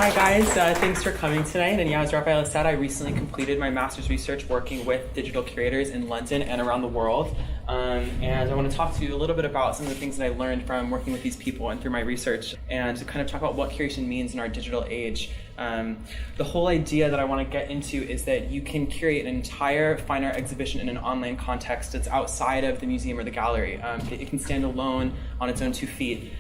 Hi guys, thanks for coming tonight. And yeah, as Raphael said, I recently completed my master's research working with digital curators in London and around the world. And I want to talk to you a little bit about some of the things that I learned from working with these people and through my research, and to kind of talk about what curation means in our digital age. The whole idea that I want to get into is that you can curate an entire fine art exhibition in an online context that's outside of the museum or the gallery. It can stand alone on its own 2 feet.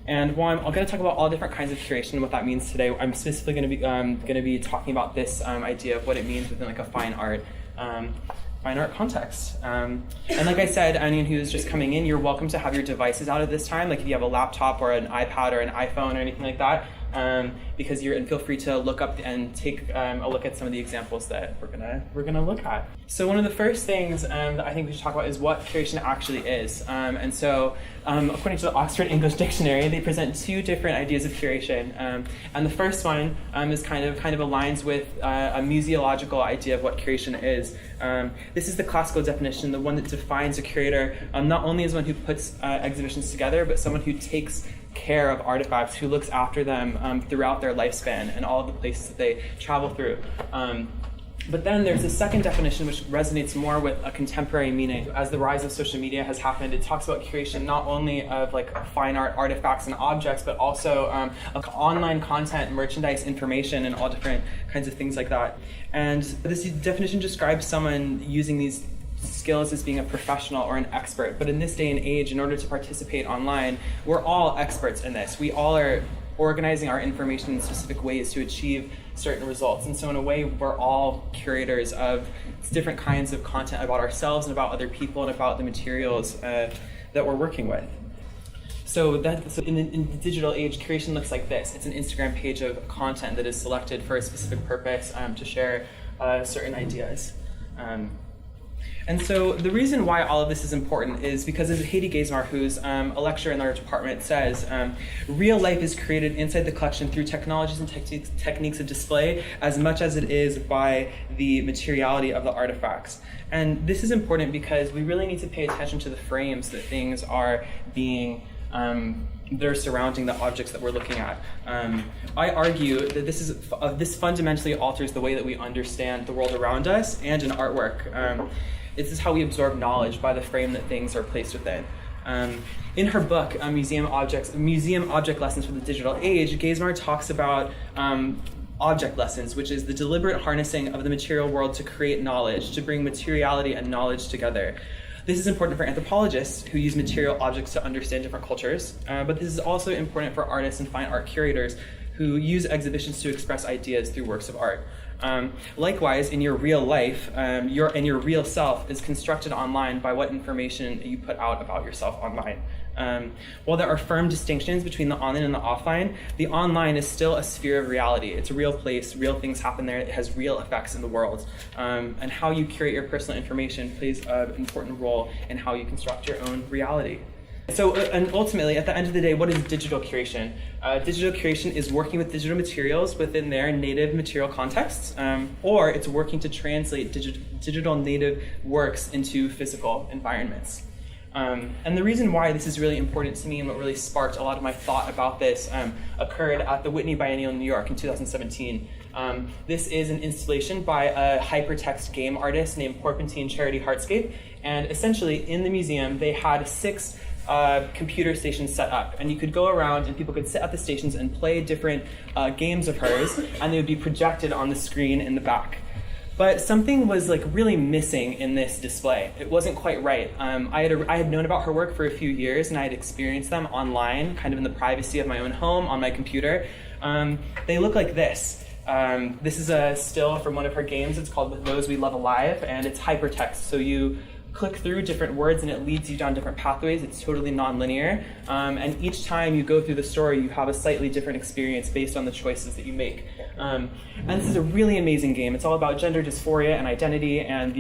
And while I'm going to talk about all different kinds of curation and what that means today, I'm specifically going to be talking about this idea of what it means within like a fine art context. And like I said, anyone who's just coming in, you're welcome to have your devices out at this time. Like if you have a laptop or an iPad or an iPhone or anything like that, because and feel free to look up and take a look at some of the examples that we're gonna look at. So one of the first things that I think we should talk about is what curation actually is. And so according to the Oxford English Dictionary, they present 2 different ideas of curation. And the first one is kind of aligns with a museological idea of what curation is. This is the classical definition, the one that defines a curator not only as one who puts exhibitions together, but someone who takes care of artifacts, who looks after them throughout their lifespan and all of the places that they travel through. But then there's a second definition which resonates more with a contemporary meaning. As the rise of social media has happened, it talks about curation not only of like fine art artifacts and objects, but also of online content, merchandise, information, and all different kinds of things like that. And this definition describes someone using these skills as being a professional or an expert. But in this day and age, in order to participate online, we're all experts in this. We all are organizing our information in specific ways to achieve certain results. And so in a way, we're all curators of different kinds of content about ourselves and about other people and about the materials that we're working with. So in the digital age, curation looks like this. It's an Instagram page of content that is selected for a specific purpose to share certain ideas. And so the reason why all of this is important is because, as Heidi Gazmar, who's a lecturer in our department, says, real life is created inside the collection through technologies and techniques of display as much as it is by the materiality of the artifacts. And this is important because we really need to pay attention to the frames that things are being that are surrounding the objects that we're looking at. I argue that this fundamentally alters the way that we understand the world around us and in artwork. This is how we absorb knowledge, by the frame that things are placed within. In her book, Museum Object Lessons for the Digital Age, Gazmar talks about object lessons, which is the deliberate harnessing of the material world to create knowledge, to bring materiality and knowledge together. This is important for anthropologists who use material objects to understand different cultures, but this is also important for artists and fine art curators who use exhibitions to express ideas through works of art. Likewise, in your real life, your real self is constructed online by what information you put out about yourself online. While there are firm distinctions between the online and the offline, the online is still a sphere of reality. It's a real place, real things happen there, it has real effects in the world. And how you curate your personal information plays an important role in how you construct your own reality. So, and ultimately, at the end of the day, what is digital curation? Digital curation is working with digital materials within their native material contexts, or it's working to translate digital native works into physical environments. And the reason why this is really important to me and what really sparked a lot of my thought about this occurred at the Whitney Biennial in New York in 2017. This is an installation by a hypertext game artist named Porpentine Charity Hardscape, and essentially in the museum they had 6 computer stations set up, and you could go around and people could sit at the stations and play different games of hers, and they would be projected on the screen in the back. But something was like really missing in this display. It wasn't quite right. I had known about her work for a few years, and I had experienced them online, kind of in the privacy of my own home on my computer. They look like this. This is a still from one of her games. It's called With Those We Love Alive, and it's hypertext. So you click through different words and it leads you down different pathways. It's totally non-linear. And each time you go through the story, you have a slightly different experience based on the choices that you make. And this is a really amazing game. It's all about gender dysphoria and identity, and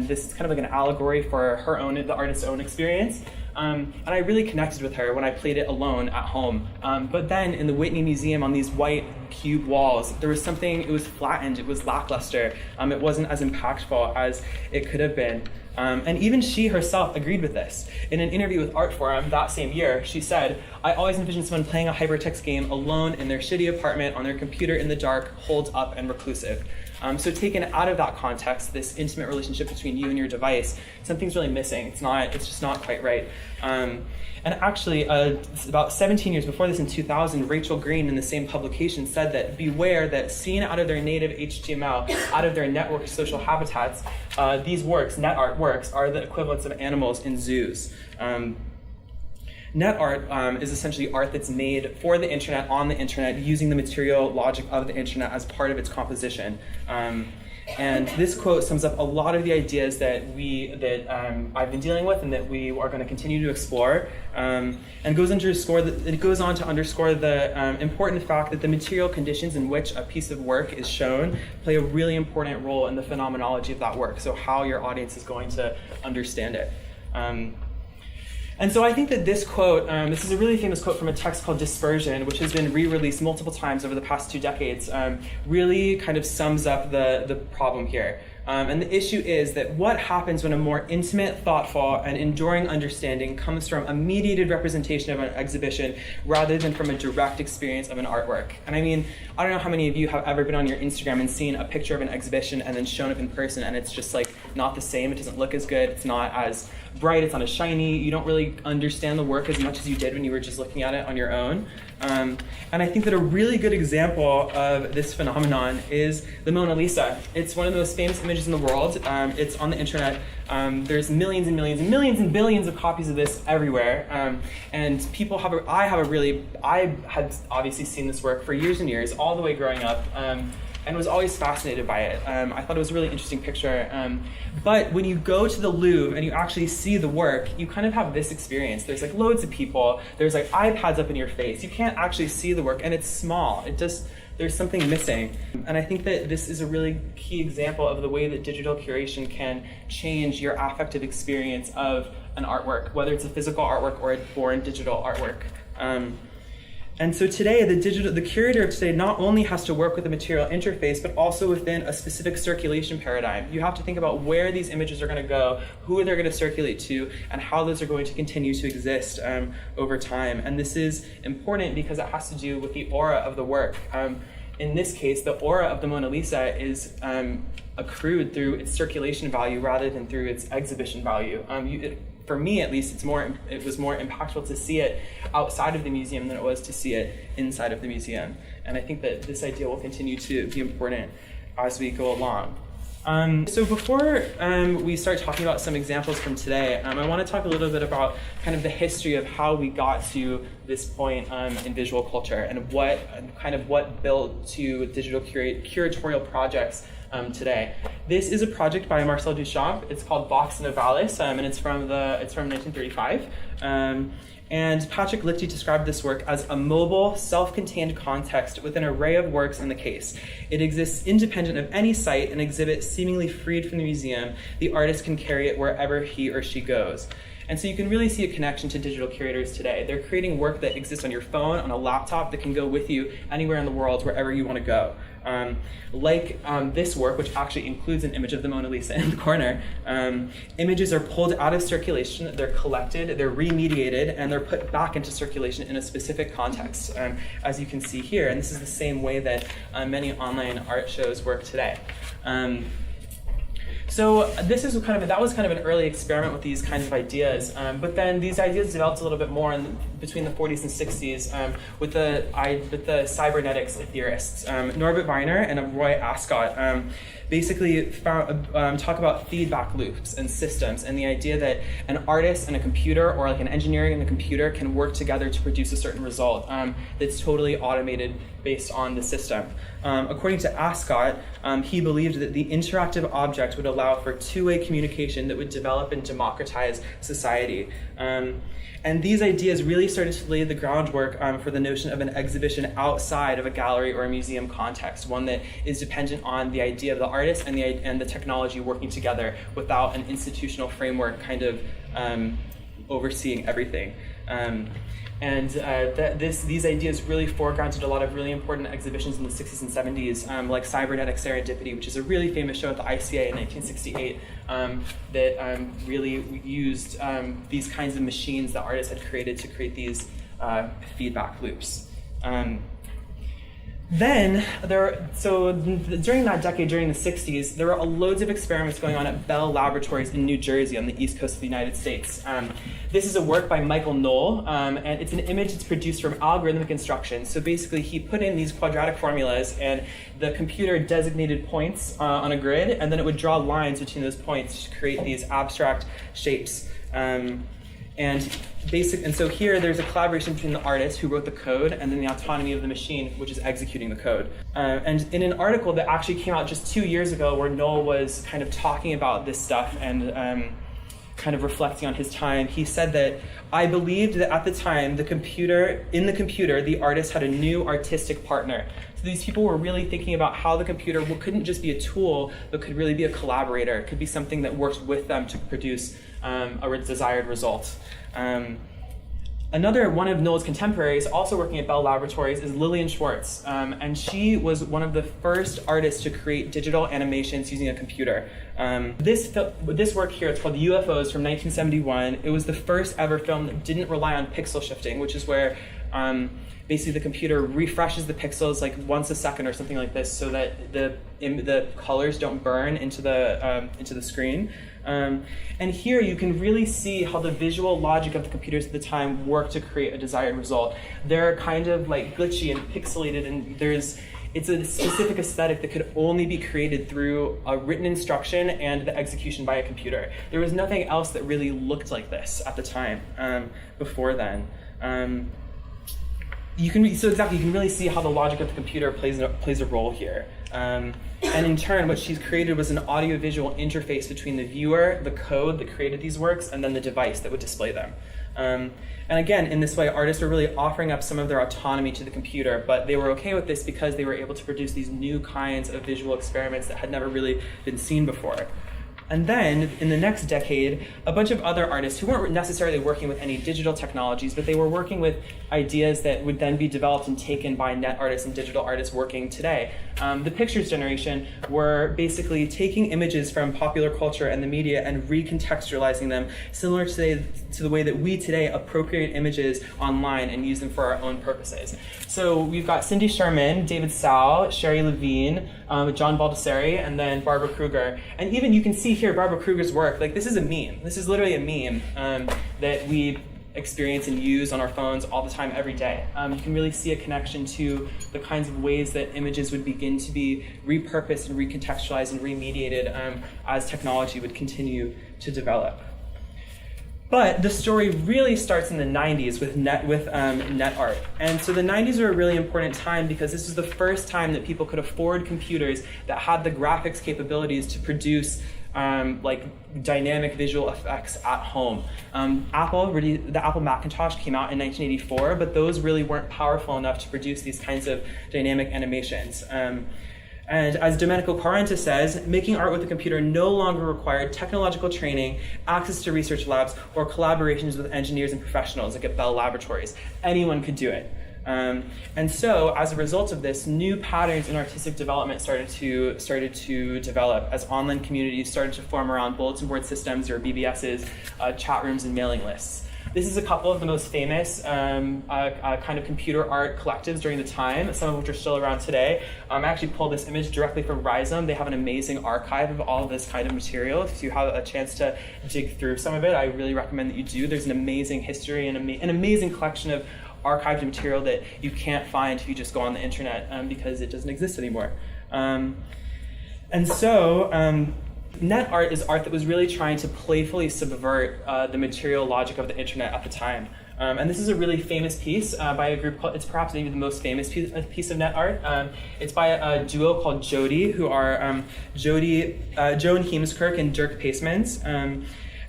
this is kind of like an allegory for the artist's own experience. And I really connected with her when I played it alone at home. But then in the Whitney Museum on these white cube walls, there was something, it was flattened, it was lackluster. It wasn't as impactful as it could have been. And even she herself agreed with this. In an interview with Artforum that same year, she said, "I always envisioned someone playing a hypertext game alone in their shitty apartment on their computer in the dark, holed up and reclusive." So taken out of that context, this intimate relationship between you and your device, something's really missing. It's just not quite right. And actually, about 17 years before this, in 2000, Rachel Green in the same publication said that beware that seen out of their native HTML, out of their network social habitats, these works, net art works, are the equivalents of animals in zoos. Net art is essentially art that's made for the internet, on the internet, using the material logic of the internet as part of its composition. And this quote sums up a lot of the ideas that I've been dealing with and that we are going to continue to explore, and it goes on to underscore the important fact that the material conditions in which a piece of work is shown play a really important role in the phenomenology of that work, so how your audience is going to understand it. And so I think that this quote, this is a really famous quote from a text called Dispersion, which has been re-released multiple times over the past 2 decades, really kind of sums up the problem here. And the issue is that what happens when a more intimate, thoughtful, and enduring understanding comes from a mediated representation of an exhibition rather than from a direct experience of an artwork. And I mean, I don't know how many of you have ever been on your Instagram and seen a picture of an exhibition and then shown up in person, and it's just like not the same, it doesn't look as good, it's not as bright, it's not as shiny, you don't really understand the work as much as you did when you were just looking at it on your own. And I think that a really good example of this phenomenon is the Mona Lisa. It's one of the most famous images in the world. It's on the internet. There's millions and millions and millions and billions of copies of this everywhere. And people I had obviously seen this work for years and years, all the way growing up. And was always fascinated by it. I thought it was a really interesting picture. But when you go to the Louvre and you actually see the work, you kind of have this experience. There's like loads of people, there's like iPads up in your face. You can't actually see the work, and it's small. There's something missing. And I think that this is a really key example of the way that digital curation can change your affective experience of an artwork, whether it's a physical artwork or a born digital artwork. And so today, the curator of today not only has to work with the material interface, but also within a specific circulation paradigm. You have to think about where these images are going to go, who they're going to circulate to, and how those are going to continue to exist over time. And this is important because it has to do with the aura of the work. In this case, the aura of the Mona Lisa is accrued through its circulation value rather than through its exhibition value. For me, at least, it was more impactful to see it outside of the museum than it was to see it inside of the museum. And I think that this idea will continue to be important as we go along. So before we start talking about some examples from today, I want to talk a little bit about kind of the history of how we got to this point in visual culture and what built to digital curatorial projects today. This is a project by Marcel Duchamp. It's called Vox Novalis, and it's from 1935. And Patrick Lichty described this work as a mobile, self-contained context with an array of works in the case. It exists independent of any site, an exhibit seemingly freed from the museum. The artist can carry it wherever he or she goes. And so you can really see a connection to digital curators today. They're creating work that exists on your phone, on a laptop, that can go with you anywhere in the world, wherever you want to go. This work, which actually includes an image of the Mona Lisa in the corner, images are pulled out of circulation, they're collected, they're remediated, and they're put back into circulation in a specific context, as you can see here. And this is the same way that many online art shows work today. So that was kind of an early experiment with these kinds of ideas, but then these ideas developed a little bit more between the 40s and 60s with the cybernetics theorists. Norbert Wiener and Roy Ascott basically talk about feedback loops and systems, and the idea that an artist and a computer, or like an engineering and a computer, can work together to produce a certain result that's totally automated based on the system. According to Ascott, he believed that the interactive object would allow for two-way communication that would develop and democratize society. And these ideas really started to lay the groundwork for the notion of an exhibition outside of a gallery or a museum context, one that is dependent on the idea of the artist and the technology working together without an institutional framework kind of overseeing everything. These ideas really foregrounded a lot of really important exhibitions in the 60s and 70s, like Cybernetics Serendipity, which is a really famous show at the ICA in 1968 that really used these kinds of machines that artists had created to create these feedback loops. During that decade, during the 60s, there were loads of experiments going on at Bell Laboratories in New Jersey on the east coast of the United States. This is a work by Michael Knoll, and it's an image that's produced from algorithmic instructions. So basically, he put in these quadratic formulas, and the computer designated points on a grid, and then it would draw lines between those points to create these abstract shapes. And so here there's a collaboration between the artist who wrote the code and then the autonomy of the machine, which is executing the code. And in an article that actually came out just 2 years ago where Knoll was kind of talking about this stuff and kind of reflecting on his time, he said that, "I believed that at the time, in the computer, the artist had a new artistic partner." So these people were really thinking about how the computer couldn't just be a tool, but could really be a collaborator. It could be something that works with them to produce a desired result. Another one of Knoll's contemporaries, also working at Bell Laboratories, is Lillian Schwartz, and she was one of the first artists to create digital animations using a computer. This work here, it's called UFOs from 1971. It was the first ever film that didn't rely on pixel shifting, which is where basically the computer refreshes the pixels like once a second or something like this, so that the colors don't burn into the screen. And here you can really see how the visual logic of the computers at the time worked to create a desired result. They're kind of like glitchy and pixelated, and it's a specific aesthetic that could only be created through a written instruction and the execution by a computer. There was nothing else that really looked like this at the time before then. You can really see how the logic of the computer plays a role here. And in turn, what she's created was an audiovisual interface between the viewer, the code that created these works, and then the device that would display them. And again, in this way, artists were really offering up some of their autonomy to the computer, but they were okay with this because they were able to produce these new kinds of visual experiments that had never really been seen before. And then, in the next decade, a bunch of other artists who weren't necessarily working with any digital technologies, but they were working with ideas that would then be developed and taken by net artists and digital artists working today. The pictures generation were basically taking images from popular culture and the media and recontextualizing them, similar to the way that we today appropriate images online and use them for our own purposes. So we've got Cindy Sherman, David Sal, Sherry Levine, John Baldessari, and then Barbara Kruger. And even you can see here Barbara Kruger's work. Like, this is a meme. This is literally a meme that we experience and use on our phones all the time, every day. You can really see a connection to the kinds of ways that images would begin to be repurposed and recontextualized and remediated as technology would continue to develop. But the story really starts in the 90s with net art. And so the 90s were a really important time because this was the first time that people could afford computers that had the graphics capabilities to produce dynamic visual effects at home. The Apple Macintosh came out in 1984, but those really weren't powerful enough to produce these kinds of dynamic animations. And as Domenico Quaranta says, making art with a computer no longer required technological training, access to research labs, or collaborations with engineers and professionals like at Bell Laboratories. Anyone could do it. And so, as a result of this, new patterns in artistic development started to develop as online communities started to form around bulletin board systems or BBSs, chat rooms, and mailing lists. This is a couple of the most famous kind of computer art collectives during the time, some of which are still around today. I actually pulled this image directly from Rhizome. They have an amazing archive of all of this kind of material. If you have a chance to dig through some of it, I really recommend that you do. There's an amazing history and an amazing collection of archived material that you can't find if you just go on the internet because it doesn't exist anymore. Net art is art that was really trying to playfully subvert the material logic of the internet at the time. And this is a really famous piece by a group called, it's perhaps maybe the most famous piece of net art. It's by a duo called Jody, who are Joan Heemskirk and Dirk Pasemans.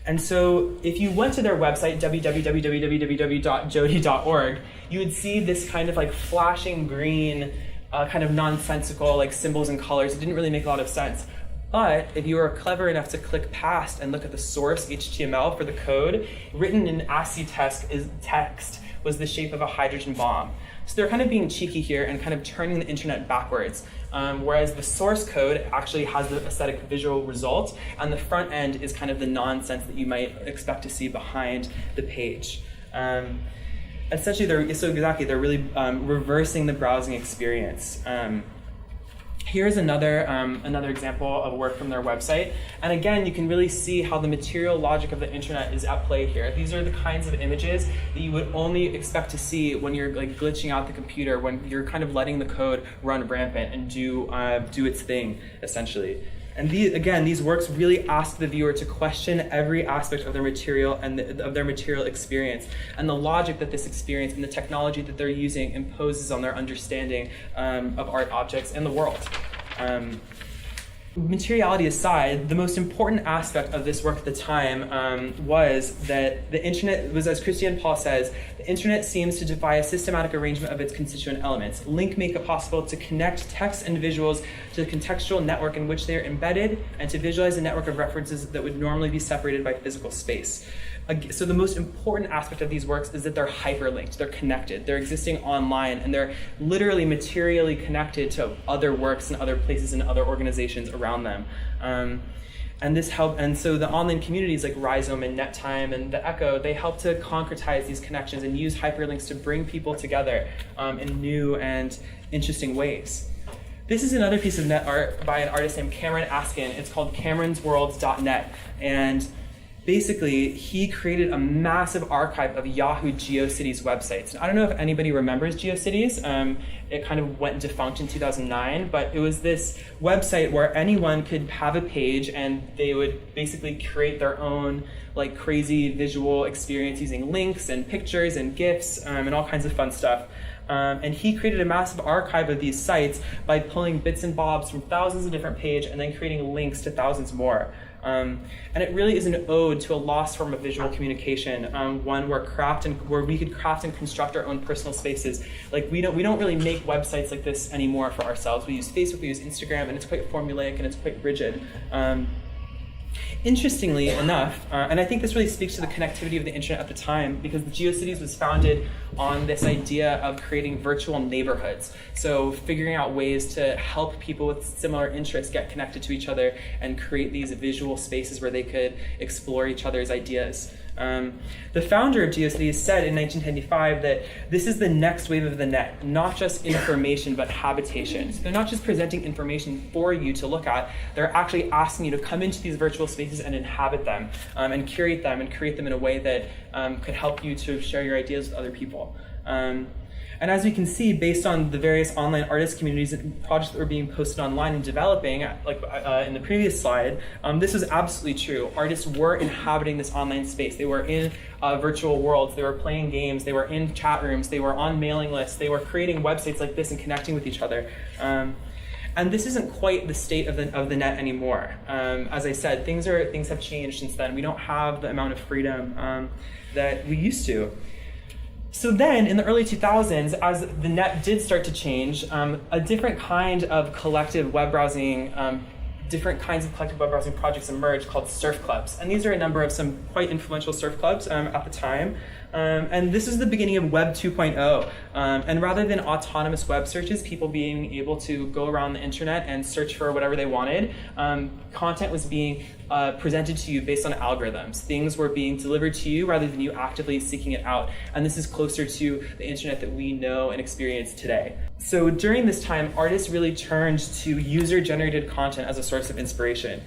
And so if you went to their website, www.jody.org, you would see this kind of like flashing green, kind of nonsensical like symbols and colors. It didn't really make a lot of sense. But if you are clever enough to click past and look at the source HTML for the code, written in ASCII text was the shape of a hydrogen bomb. So they're kind of being cheeky here and kind of turning the internet backwards. Whereas the source code actually has the aesthetic visual result, and the front end is kind of the nonsense that you might expect to see behind the page. Essentially, they're really reversing the browsing experience. Here's another example of work from their website. And again, you can really see how the material logic of the internet is at play here. These are the kinds of images that you would only expect to see when you're like glitching out the computer, when you're kind of letting the code run rampant and do its thing, essentially. And these works really ask the viewer to question every aspect of their material and of their material experience, and the logic that this experience and the technology that they're using imposes on their understanding of art objects and the world. Materiality aside, the most important aspect of this work at the time was that the internet was, as Christiane Paul says, the internet seems to defy a systematic arrangement of its constituent elements. Link make it possible to connect text and visuals to the contextual network in which they are embedded, and to visualize a network of references that would normally be separated by physical space. So the most important aspect of these works is that they're hyperlinked, they're connected, they're existing online, and they're literally materially connected to other works and other places and other organizations around them. And so the online communities like Rhizome and NetTime and The Echo, they help to concretize these connections and use hyperlinks to bring people together in new and interesting ways. This is another piece of net art by an artist named Cameron Askin. It's called CameronsWorlds.net. And basically, he created a massive archive of Yahoo GeoCities websites. And I don't know if anybody remembers GeoCities. It kind of went defunct in 2009, but it was this website where anyone could have a page and they would basically create their own like crazy visual experience using links and pictures and GIFs and all kinds of fun stuff. And he created a massive archive of these sites by pulling bits and bobs from thousands of different pages and then creating links to thousands more. And it really is an ode to a lost form of visual communication, one where we could craft and construct our own personal spaces. Like we don't really make websites like this anymore for ourselves. We use Facebook, we use Instagram, and it's quite formulaic and it's quite rigid. Interestingly enough, and I think this really speaks to the connectivity of the internet at the time, because the GeoCities was founded on this idea of creating virtual neighborhoods. So figuring out ways to help people with similar interests get connected to each other and create these visual spaces where they could explore each other's ideas. The founder of GeoCities said in 1995 that this is the next wave of the net, not just information, but habitation. So they're not just presenting information for you to look at, they're actually asking you to come into these virtual spaces and inhabit them, and curate them and create them in a way that could help you to share your ideas with other people. And as we can see, based on the various online artist communities and projects that were being posted online and developing, like in the previous slide, this was absolutely true. Artists were inhabiting this online space. They were in virtual worlds. They were playing games. They were in chat rooms. They were on mailing lists. They were creating websites like this and connecting with each other. And this isn't quite the state of the net anymore. As I said, things have changed since then. We don't have the amount of freedom that we used to. So then, in the early 2000s, as the net did start to change, a different kind of collective web browsing, different kinds of collective web browsing projects emerged called surf clubs. And these are a number of some quite influential surf clubs at the time. And this is the beginning of Web 2.0. And rather than autonomous web searches, people being able to go around the internet and search for whatever they wanted, content was being presented to you based on algorithms. Things were being delivered to you rather than you actively seeking it out. And this is closer to the internet that we know and experience today. So during this time, artists really turned to user-generated content as a source of inspiration.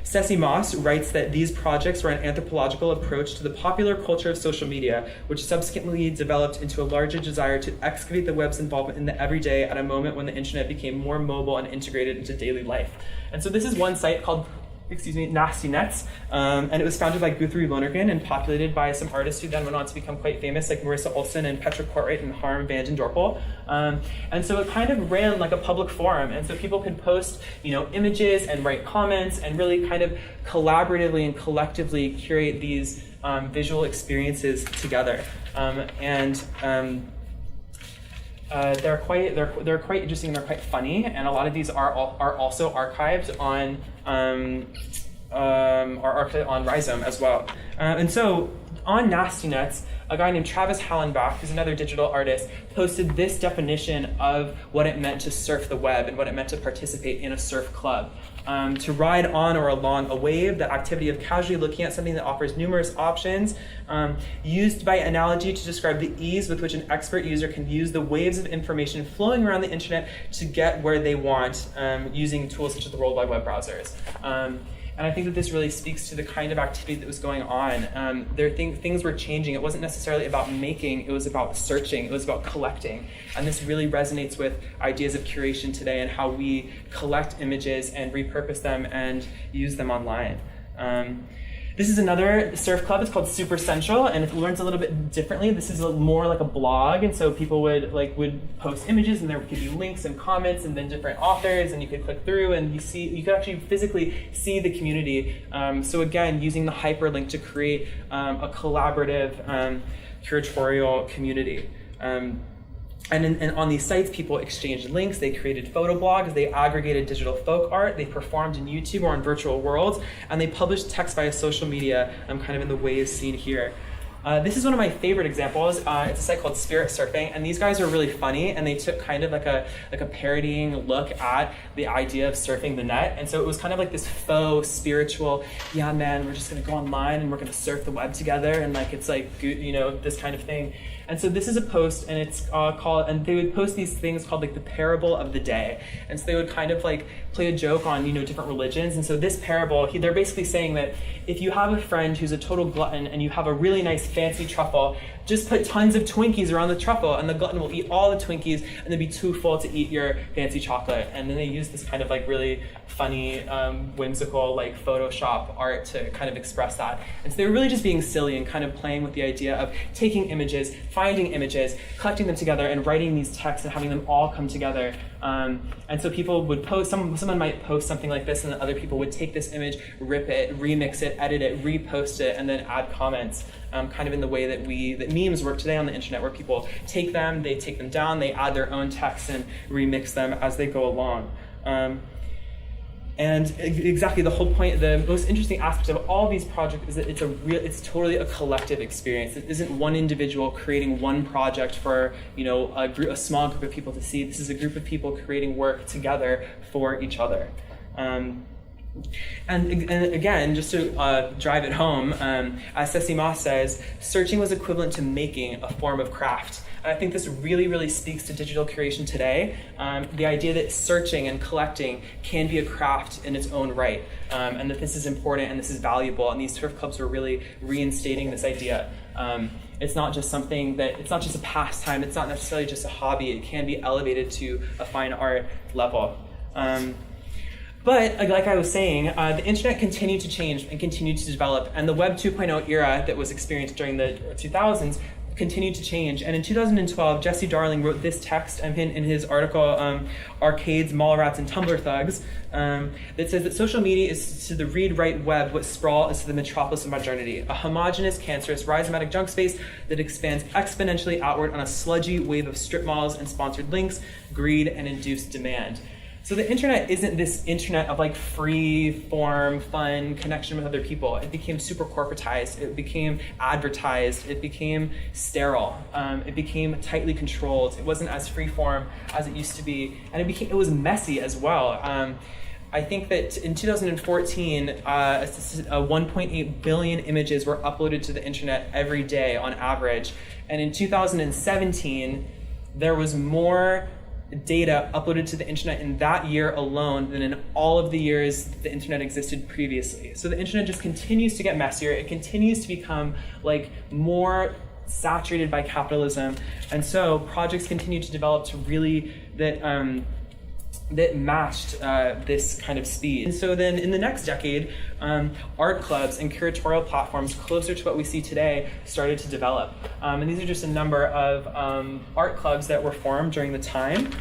Ceci Moss writes that these projects were an anthropological approach to the popular culture of social media, which subsequently developed into a larger desire to excavate the web's involvement in the everyday at a moment when the internet became more mobile and integrated into daily life. And so this is one site called Nasty Nets, and it was founded by Guthrie Lonergan and populated by some artists who then went on to become quite famous, like Marissa Olsen and Petra Kortright and Harm van den Dorpel. And so it kind of ran like a public forum, and so people could post, images and write comments and really kind of collaboratively and collectively curate these they're quite interesting and they're quite funny, and a lot of these are also archived on Rhizome as well. And so on Nasty Nuts, a guy named Travis Hallenbach, who's another digital artist, posted this definition of what it meant to surf the web and what it meant to participate in a surf club. To ride on or along a wave, the activity of casually looking at something that offers numerous options, used by analogy to describe the ease with which an expert user can use the waves of information flowing around the internet to get where they want, using tools such as the World Wide Web browsers. And I think that this really speaks to the kind of activity that was going on. Things were changing. It wasn't necessarily about making, it was about searching, it was about collecting. And this really resonates with ideas of curation today and how we collect images and repurpose them and use them online. This is another surf club. It's called Super Central, and it learns a little bit differently. This is more like a blog, and so people would post images, and there could be links and comments, and then different authors, and you could click through, and you could actually physically see the community. So again, using the hyperlink to create a collaborative curatorial community. And on these sites, people exchanged links, they created photo blogs, they aggregated digital folk art, they performed in YouTube or on virtual worlds, and they published text via social media, kind of in the ways seen here. This is one of my favorite examples. It's a site called Spirit Surfing, and these guys are really funny, and they took kind of like a parodying look at the idea of surfing the net. And so it was kind of like this faux spiritual, yeah man, we're just gonna go online and we're gonna surf the web together, and it's like, this kind of thing. And so this is a post, and it's called, and they would post these things called the parable of the day. And so they would kind of play a joke on, different religions. And so this parable, they're basically saying that if you have a friend who's a total glutton and you have a really nice fancy truffle, just put tons of Twinkies around the truffle, and the glutton will eat all the Twinkies and then be too full to eat your fancy chocolate. And then they use this kind of really funny, whimsical Photoshop art to kind of express that. And so they were really just being silly and kind of playing with the idea of taking images, finding images, collecting them together, and writing these texts and having them all come together. And so people would post, someone might post something like this, and then other people would take this image, rip it, remix it, edit it, repost it, and then add comments, kind of in the way that memes work today on the internet, where people take them, they take them down, they add their own text and remix them as they go along. And exactly the whole point, the most interesting aspect of all these projects is that it's totally a collective experience. It isn't one individual creating one project for a small group of people to see. This is a group of people creating work together for each other. And again, just to drive it home, as Ceci Moss says, searching was equivalent to making a form of craft. And I think this really, really speaks to digital curation today. The idea that searching and collecting can be a craft in its own right, and that this is important and this is valuable. And these surf clubs were really reinstating this idea. It's not just it's not just a pastime. It's not necessarily just a hobby. It can be elevated to a fine art level. But like I was saying, the internet continued to change and continued to develop, and the Web 2.0 era that was experienced during the 2000s continued to change. And in 2012, Jesse Darling wrote this text in his article, Arcades, Mall Rats, and Tumblr Thugs, that says that social media is to the read-write web what sprawl is to the metropolis of modernity, a homogeneous, cancerous, rhizomatic junk space that expands exponentially outward on a sludgy wave of strip malls and sponsored links, greed, and induced demand. So the internet isn't this internet of free form, fun connection with other people. It became super corporatized. It became advertised. It became sterile. It became tightly controlled. It wasn't as free form as it used to be, and it was messy as well. I think that in 2014, 1.8 billion images were uploaded to the internet every day on average, and in 2017, there was more data uploaded to the internet in that year alone than in all of the years the internet existed previously. So the internet just continues to get messier. It continues to become more saturated by capitalism, and so projects continue to develop to really that matched this kind of speed. And so then in the next decade, art clubs and curatorial platforms closer to what we see today started to develop. And these are just a number of art clubs that were formed during the time.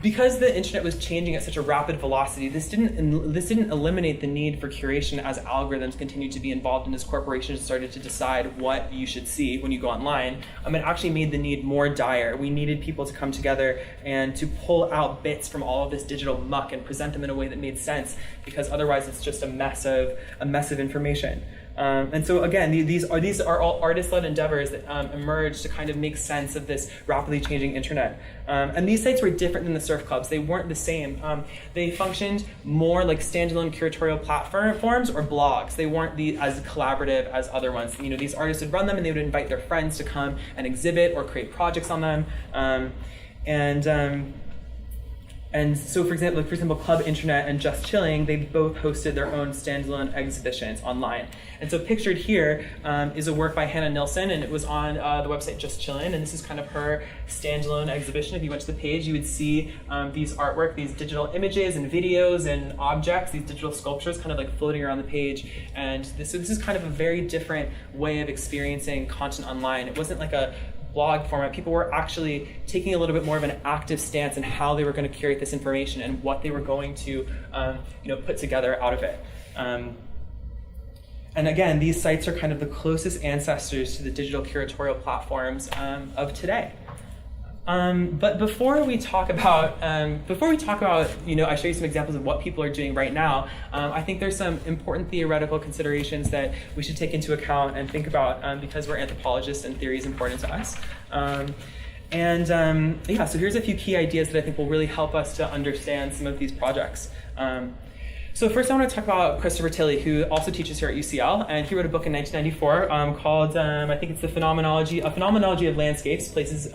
because the internet was changing at such a rapid velocity, this didn't eliminate the need for curation as algorithms continued to be involved and as corporations started to decide what you should see when you go online. It actually made the need more dire. We needed people to come together and to pull out bits from all of this digital muck and present them in a way that made sense, because otherwise it's just a mess of information. And so again, these are all artist-led endeavors that emerged to kind of make sense of this rapidly changing internet. And these sites were different than the surf clubs. They weren't the same. They functioned more like standalone curatorial platforms or blogs. They weren't as collaborative as other ones. These artists would run them and they would invite their friends to come and exhibit or create projects on them. And so, for example, Club Internet and Just Chilling, they both hosted their own standalone exhibitions online. And so pictured here is a work by Hannah Nilsson, and it was on the website Just Chilling, and this is kind of her standalone exhibition. If you went to the page, you would see these artwork, these digital images and videos and objects, these digital sculptures kind of like floating around the page. And this is kind of a very different way of experiencing content online. It wasn't like a blog format. People were actually taking a little bit more of an active stance in how they were going to curate this information and what they were going to put together out of it. And again, these sites are kind of the closest ancestors to the digital curatorial platforms of today. But before we talk about, I show you some examples of what people are doing right now. I think there's some important theoretical considerations that we should take into account and think about because we're anthropologists and theory is important to us. So here's a few key ideas that I think will really help us to understand some of these projects. So first I want to talk about Christopher Tilley, who also teaches here at UCL, and he wrote a book in 1994 called, I think it's A Phenomenology of Landscapes, Places,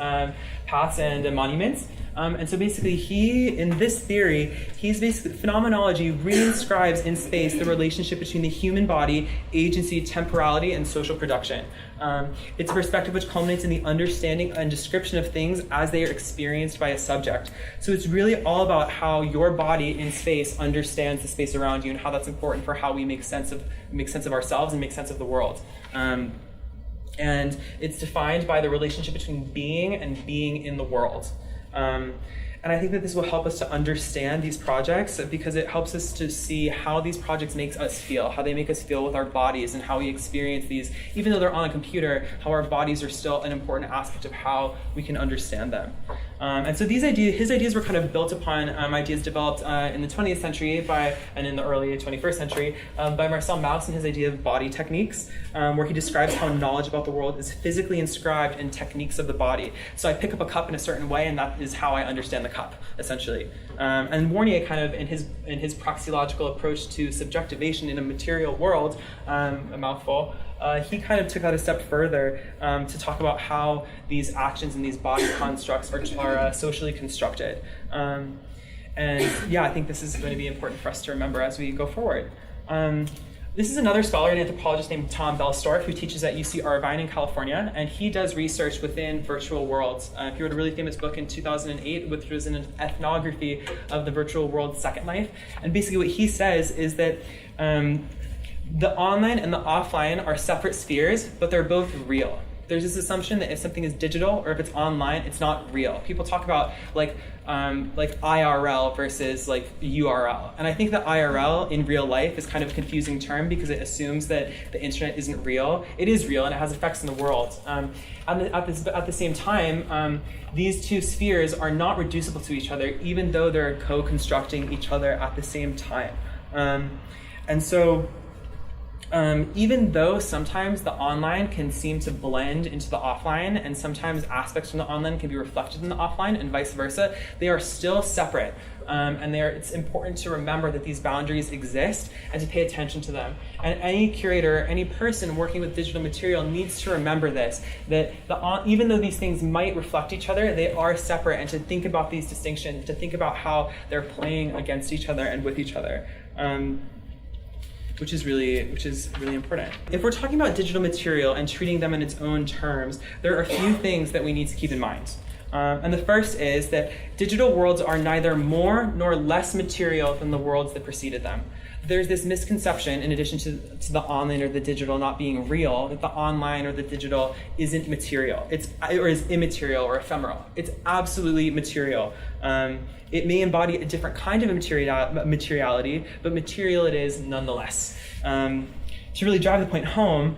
Paths, and Monuments. And so basically in this theory, phenomenology reinscribes in space the relationship between the human body, agency, temporality, and social production. It's a perspective which culminates in the understanding and description of things as they are experienced by a subject. So it's really all about how your body in space understands the space around you and how that's important for how we make sense of ourselves and make sense of the world. And it's defined by the relationship between being and being in the world. And I think that this will help us to understand these projects because it helps us to see how these projects make us feel, how they make us feel with our bodies and how we experience these. Even though they're on a computer, how our bodies are still an important aspect of how we can understand them. And so his ideas were kind of built upon ideas developed in the 20th century and in the early 21st century by Marcel Mauss and his idea of body techniques, where he describes how knowledge about the world is physically inscribed in techniques of the body. So I pick up a cup in a certain way, and that is how I understand the cup, essentially. And Warnier kind of, in his praxeological approach to subjectivation in a material world, a mouthful, he kind of took that a step further to talk about how these actions and these body constructs are socially constructed. And I think this is going to be important for us to remember as we go forward. This is another scholar, an anthropologist named Tom Belstorff, who teaches at UC Irvine in California, and he does research within virtual worlds. He wrote a really famous book in 2008, which was an ethnography of the virtual world's second life. And basically what he says is that the online and the offline are separate spheres, but they're both real. There's this assumption that if something is digital or if it's online, it's not real. People talk about like IRL versus like URL. And I think that IRL in real life is kind of a confusing term because it assumes that the internet isn't real. It is real and it has effects in the world. At the same time, these two spheres are not reducible to each other, even though they're co-constructing each other at the same time. Even though sometimes the online can seem to blend into the offline and sometimes aspects from the online can be reflected in the offline and vice versa, they are still separate. It's important to remember that these boundaries exist and to pay attention to them. And any curator, any person working with digital material needs to remember this, that even though these things might reflect each other, they are separate, and to think about these distinctions, to think about how they're playing against each other and with each other. Which is really important. If we're talking about digital material and treating them in its own terms, there are a few things that we need to keep in mind. And the first is that digital worlds are neither more nor less material than the worlds that preceded them. there's this misconception, in addition to the online or the digital not being real, that the online or the digital isn't material. Or is immaterial or ephemeral. It's absolutely material. It may embody a different kind of materiality, but material it is nonetheless. To really drive the point home,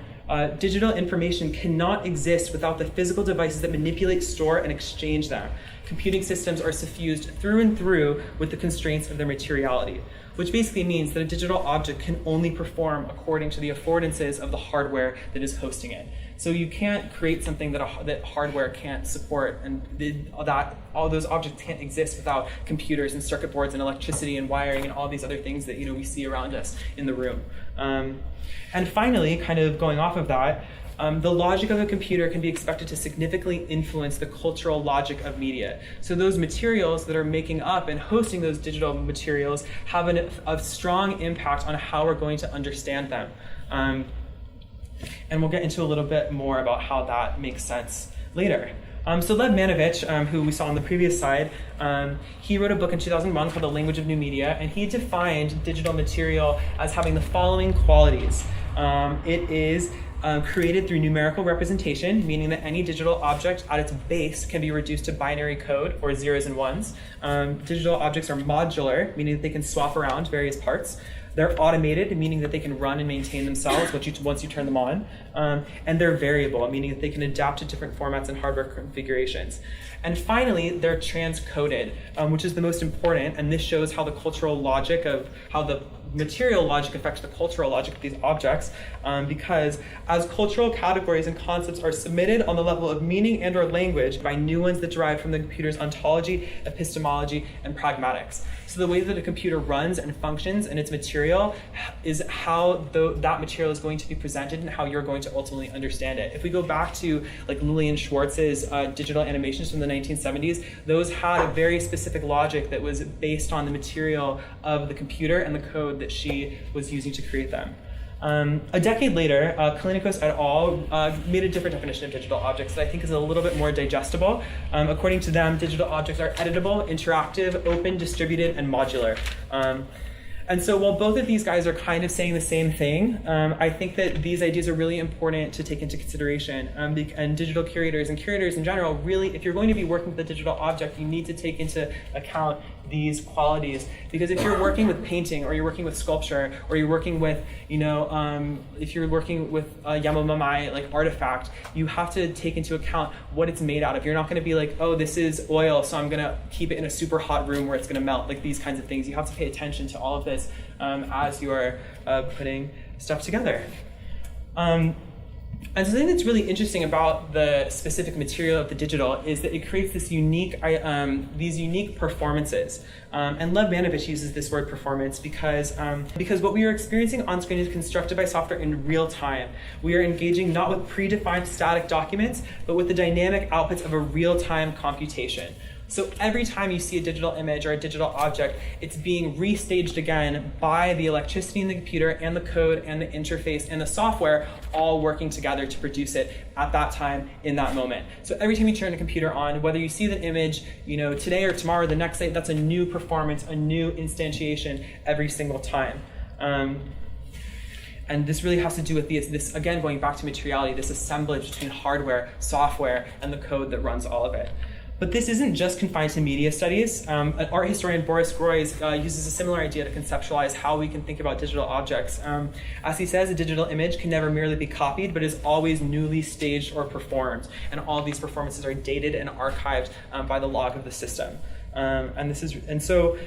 digital information cannot exist without the physical devices that manipulate, store, and exchange them. Computing systems are suffused through and through with the constraints of their materiality, which basically means that a digital object can only perform according to the affordances of the hardware that is hosting it. So you can't create something that hardware can't support, and all those objects can't exist without computers and circuit boards and electricity and wiring and all these other things that we see around us in the room. And finally, kind of going off of that, the logic of a computer can be expected to significantly influence the cultural logic of media. So those materials that are making up and hosting those digital materials have a strong impact on how we're going to understand them. And we'll get into a little bit more about how that makes sense later. So Lev Manovich, who we saw on the previous slide, he wrote a book in 2001 called The Language of New Media, and he defined digital material as having the following qualities. It is created through numerical representation, meaning that any digital object at its base can be reduced to binary code, or zeros and ones. Digital objects are modular, meaning that they can swap around various parts. They're automated, meaning that they can run and maintain themselves once you turn them on. And they're variable, meaning that they can adapt to different formats and hardware configurations. And finally, they're transcoded, which is the most important, and this shows how the cultural logic of how the material logic affects the cultural logic of these objects, because as cultural categories and concepts are submitted on the level of meaning and or language by new ones that derive from the computer's ontology, epistemology, and pragmatics. So the way that a computer runs and functions and its material is how that material is going to be presented and how you're going to ultimately understand it. If we go back to like Lillian Schwartz's digital animations from the 1970s, those had a very specific logic that was based on the material of the computer and the code that she was using to create them. A decade later, Kalinikos et al. Made a different definition of digital objects that I think is a little bit more digestible. According to them, digital objects are editable, interactive, open, distributed, and modular. And so while both of these guys are kind of saying the same thing, I think that these ideas are really important to take into consideration. And digital curators and curators in general, really, if you're going to be working with a digital object, you need to take into account these qualities. Because if you're working with painting, or you're working with sculpture, or you're working with, if you're working with a Yamamamai like artifact, you have to take into account what it's made out of. You're not going to be like, oh, this is oil, so I'm going to keep it in a super hot room where it's going to melt, like these kinds of things. You have to pay attention to all of this as you are putting stuff together. And so the thing that's really interesting about the specific material of the digital is that it creates this these unique performances. And Lev Manovich uses this word performance because what we are experiencing on screen is constructed by software in real time. We are engaging not with predefined static documents, but with the dynamic outputs of a real-time computation. So every time you see a digital image or a digital object, it's being restaged again by the electricity in the computer and the code and the interface and the software all working together to produce it at that time in that moment. So every time you turn a computer on, whether you see the image, today or tomorrow or the next day, that's a new performance, a new instantiation every single time. And this really has to do with this, again, going back to materiality, this assemblage between hardware, software, and the code that runs all of it. But this isn't just confined to media studies. Art historian Boris Groys uses a similar idea to conceptualize how we can think about digital objects. As he says, a digital image can never merely be copied, but is always newly staged or performed. And all these performances are dated and archived by the log of the system. And so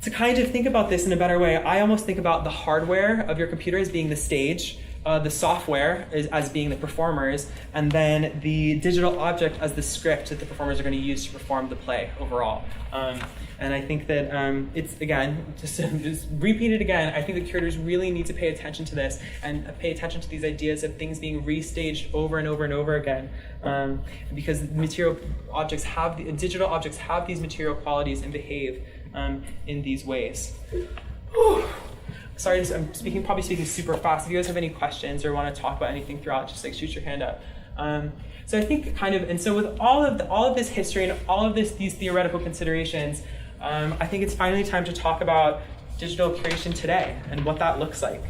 to kind of think about this in a better way, I almost think about the hardware of your computer as being the stage, the software as being the performers, and then the digital object as the script that the performers are going to use to perform the play overall. And I think that it's, again, just repeat it again, I think that curators really need to pay attention to this and pay attention to these ideas of things being restaged over and over and over again. Because digital objects have these material qualities and behave in these ways. Sorry, I'm probably speaking super fast. If you guys have any questions or want to talk about anything throughout, just shoot your hand up. So I think so with all of this history and all of these theoretical considerations, I think it's finally time to talk about digital curation today and what that looks like.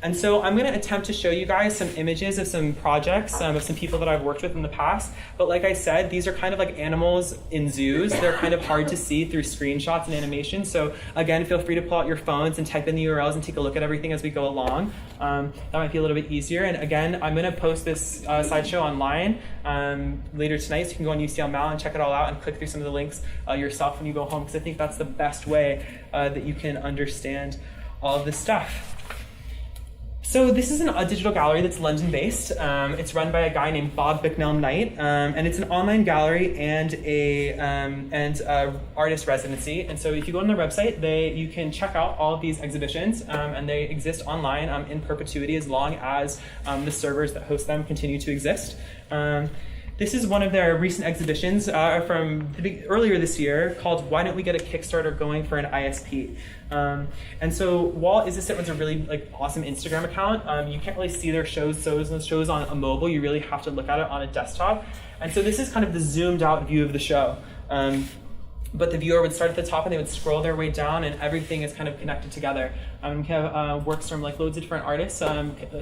And so I'm going to attempt to show you guys some images of some projects, of some people that I've worked with in the past. But like I said, these are kind of like animals in zoos. They're kind of hard to see through screenshots and animations. So again, feel free to pull out your phones and type in the URLs and take a look at everything as we go along. That might be a little bit easier. And again, I'm going to post this slideshow online later tonight. So you can go on UCL Mal and check it all out and click through some of the links yourself when you go home, because I think that's the best way that you can understand all of this stuff. So this is a digital gallery that's London-based. It's run by a guy named Bob Bicknell-Knight, and it's an online gallery and a artist residency. And so if you go on their website, you can check out all of these exhibitions, and they exist online in perpetuity as long as the servers that host them continue to exist. This is one of their recent exhibitions from earlier this year called "Why Don't We Get a Kickstarter Going for an ISP?" And so Walt Isaacson runs a really awesome Instagram account. You can't really see their shows on a mobile. You really have to look at it on a desktop. And so this is kind of the zoomed out view of the show. But the viewer would start at the top and they would scroll their way down, and everything is kind of connected together. We have works from loads of different artists.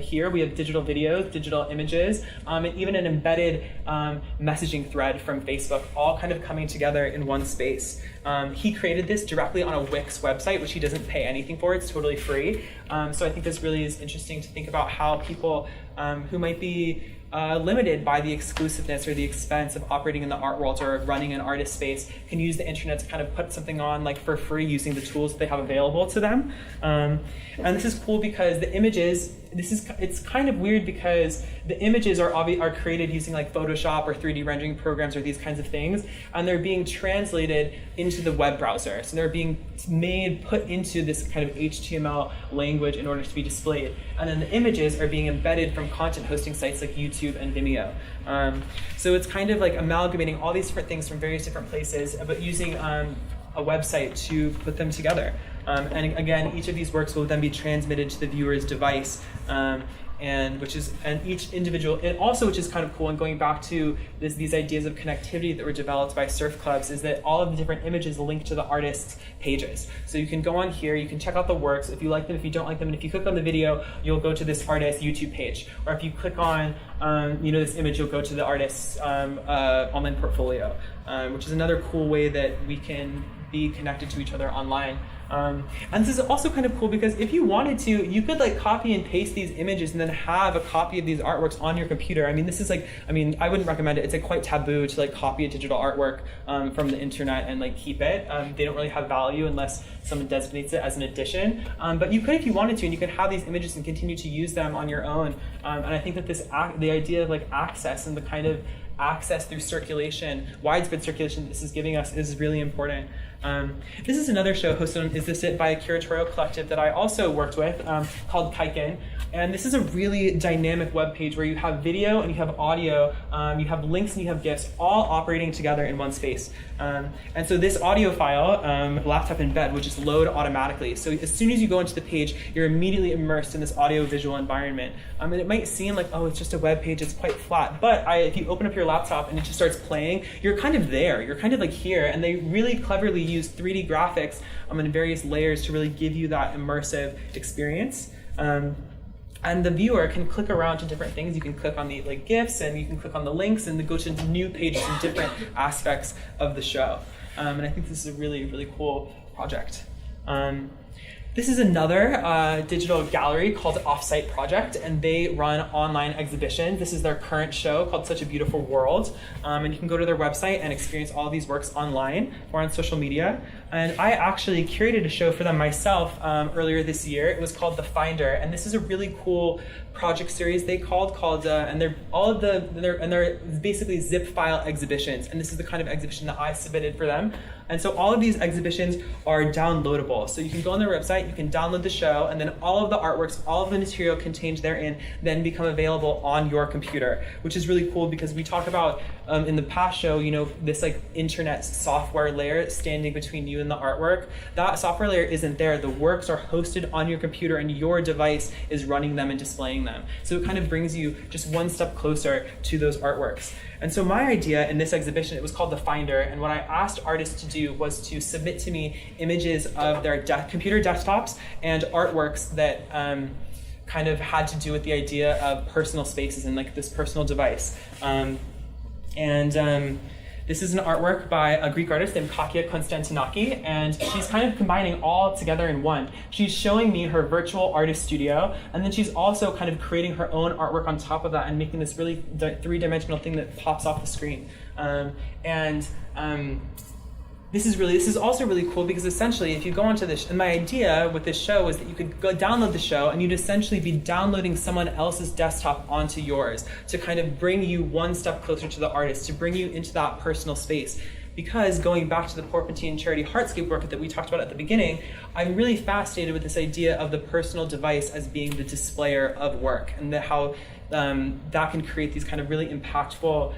Here we have digital videos, digital images, and even an embedded messaging thread from Facebook, all kind of coming together in one space. He created this directly on a Wix website, which he doesn't pay anything for. It's totally free. So I think this really is interesting to think about how people who might be limited by the exclusiveness or the expense of operating in the art world or running an artist space can use the internet to kind of put something on for free using the tools that they have available to them. And this is cool because the images, it's kind of weird because the images are created using Photoshop or 3D rendering programs or these kinds of things, and they're being translated into the web browser. So they're being put into this kind of HTML language in order to be displayed. And then the images are being embedded from content hosting sites like YouTube and Vimeo. So it's kind of amalgamating all these different things from various different places, but using a website to put them together. And again, each of these works will then be transmitted to the viewer's device, and each individual, and also which is kind of cool, and going back to these ideas of connectivity that were developed by surf clubs, is that all of the different images link to the artist's pages. So you can go on here, you can check out the works, if you like them, if you don't like them, and if you click on the video, you'll go to this artist's YouTube page. Or if you click on this image, you'll go to the artist's online portfolio, which is another cool way that we can be connected to each other online. And this is also kind of cool because if you wanted to, you could copy and paste these images and then have a copy of these artworks on your computer. I mean, this is I wouldn't recommend it. It's quite taboo to copy a digital artwork from the internet and keep it. They don't really have value unless someone designates it as an addition. But you could if you wanted to, and you could have these images and continue to use them on your own. And I think that the idea of access and the kind of access through circulation, widespread circulation this is giving us is really important. This is another show hosted on Is This It by a curatorial collective that I also worked with called Kaiken. And this is a really dynamic web page where you have video and you have audio, you have links and you have GIFs all operating together in one space. And so this audio file, laptop in bed, will just load automatically. So as soon as you go into the page, you're immediately immersed in this audio visual environment. And it might seem oh, it's just a web page, it's quite flat. But if you open up your laptop and it just starts playing, you're kind of there. You're kind of here. And they really cleverly use 3D graphics in various layers to really give you that immersive experience. And the viewer can click around to different things. You can click on the GIFs, and you can click on the links, and go to new pages in different aspects of the show. And I think this is a really, really cool project. This is another digital gallery called Offsite Project, and they run online exhibitions. This is their current show called Such a Beautiful World. And you can go to their website and experience all these works online or on social media. And I actually curated a show for them myself earlier this year. It was called The Finder, and this is a really cool project series and they're basically zip file exhibitions, and this is the kind of exhibition that I submitted for them. And so all of these exhibitions are downloadable. So you can go on their website, you can download the show, and then all of the artworks, all of the material contained therein then become available on your computer, which is really cool because we talk about in the past show, this internet software layer standing between you you in the artwork, that software layer isn't there. The works are hosted on your computer and your device is running them and displaying them. So it kind of brings you just one step closer to those artworks. And so my idea in this exhibition, it was called The Finder, and what I asked artists to do was to submit to me images of their computer desktops and artworks that kind of had to do with the idea of personal spaces and like this personal device. This is an artwork by a Greek artist named Kakia Konstantinaki, and she's kind of combining all together in one. She's showing me her virtual artist studio, and then she's also kind of creating her own artwork on top of that and making this really three-dimensional thing that pops off the screen. This is also really cool because essentially if you go onto this, and my idea with this show is that you could go download the show and you'd essentially be downloading someone else's desktop onto yours to kind of bring you one step closer to the artist, to bring you into that personal space. Because going back to the Porpentine Charity Heartscape work that we talked about at the beginning, I'm really fascinated with this idea of the personal device as being the displayer of work, and how that can create these kind of really impactful,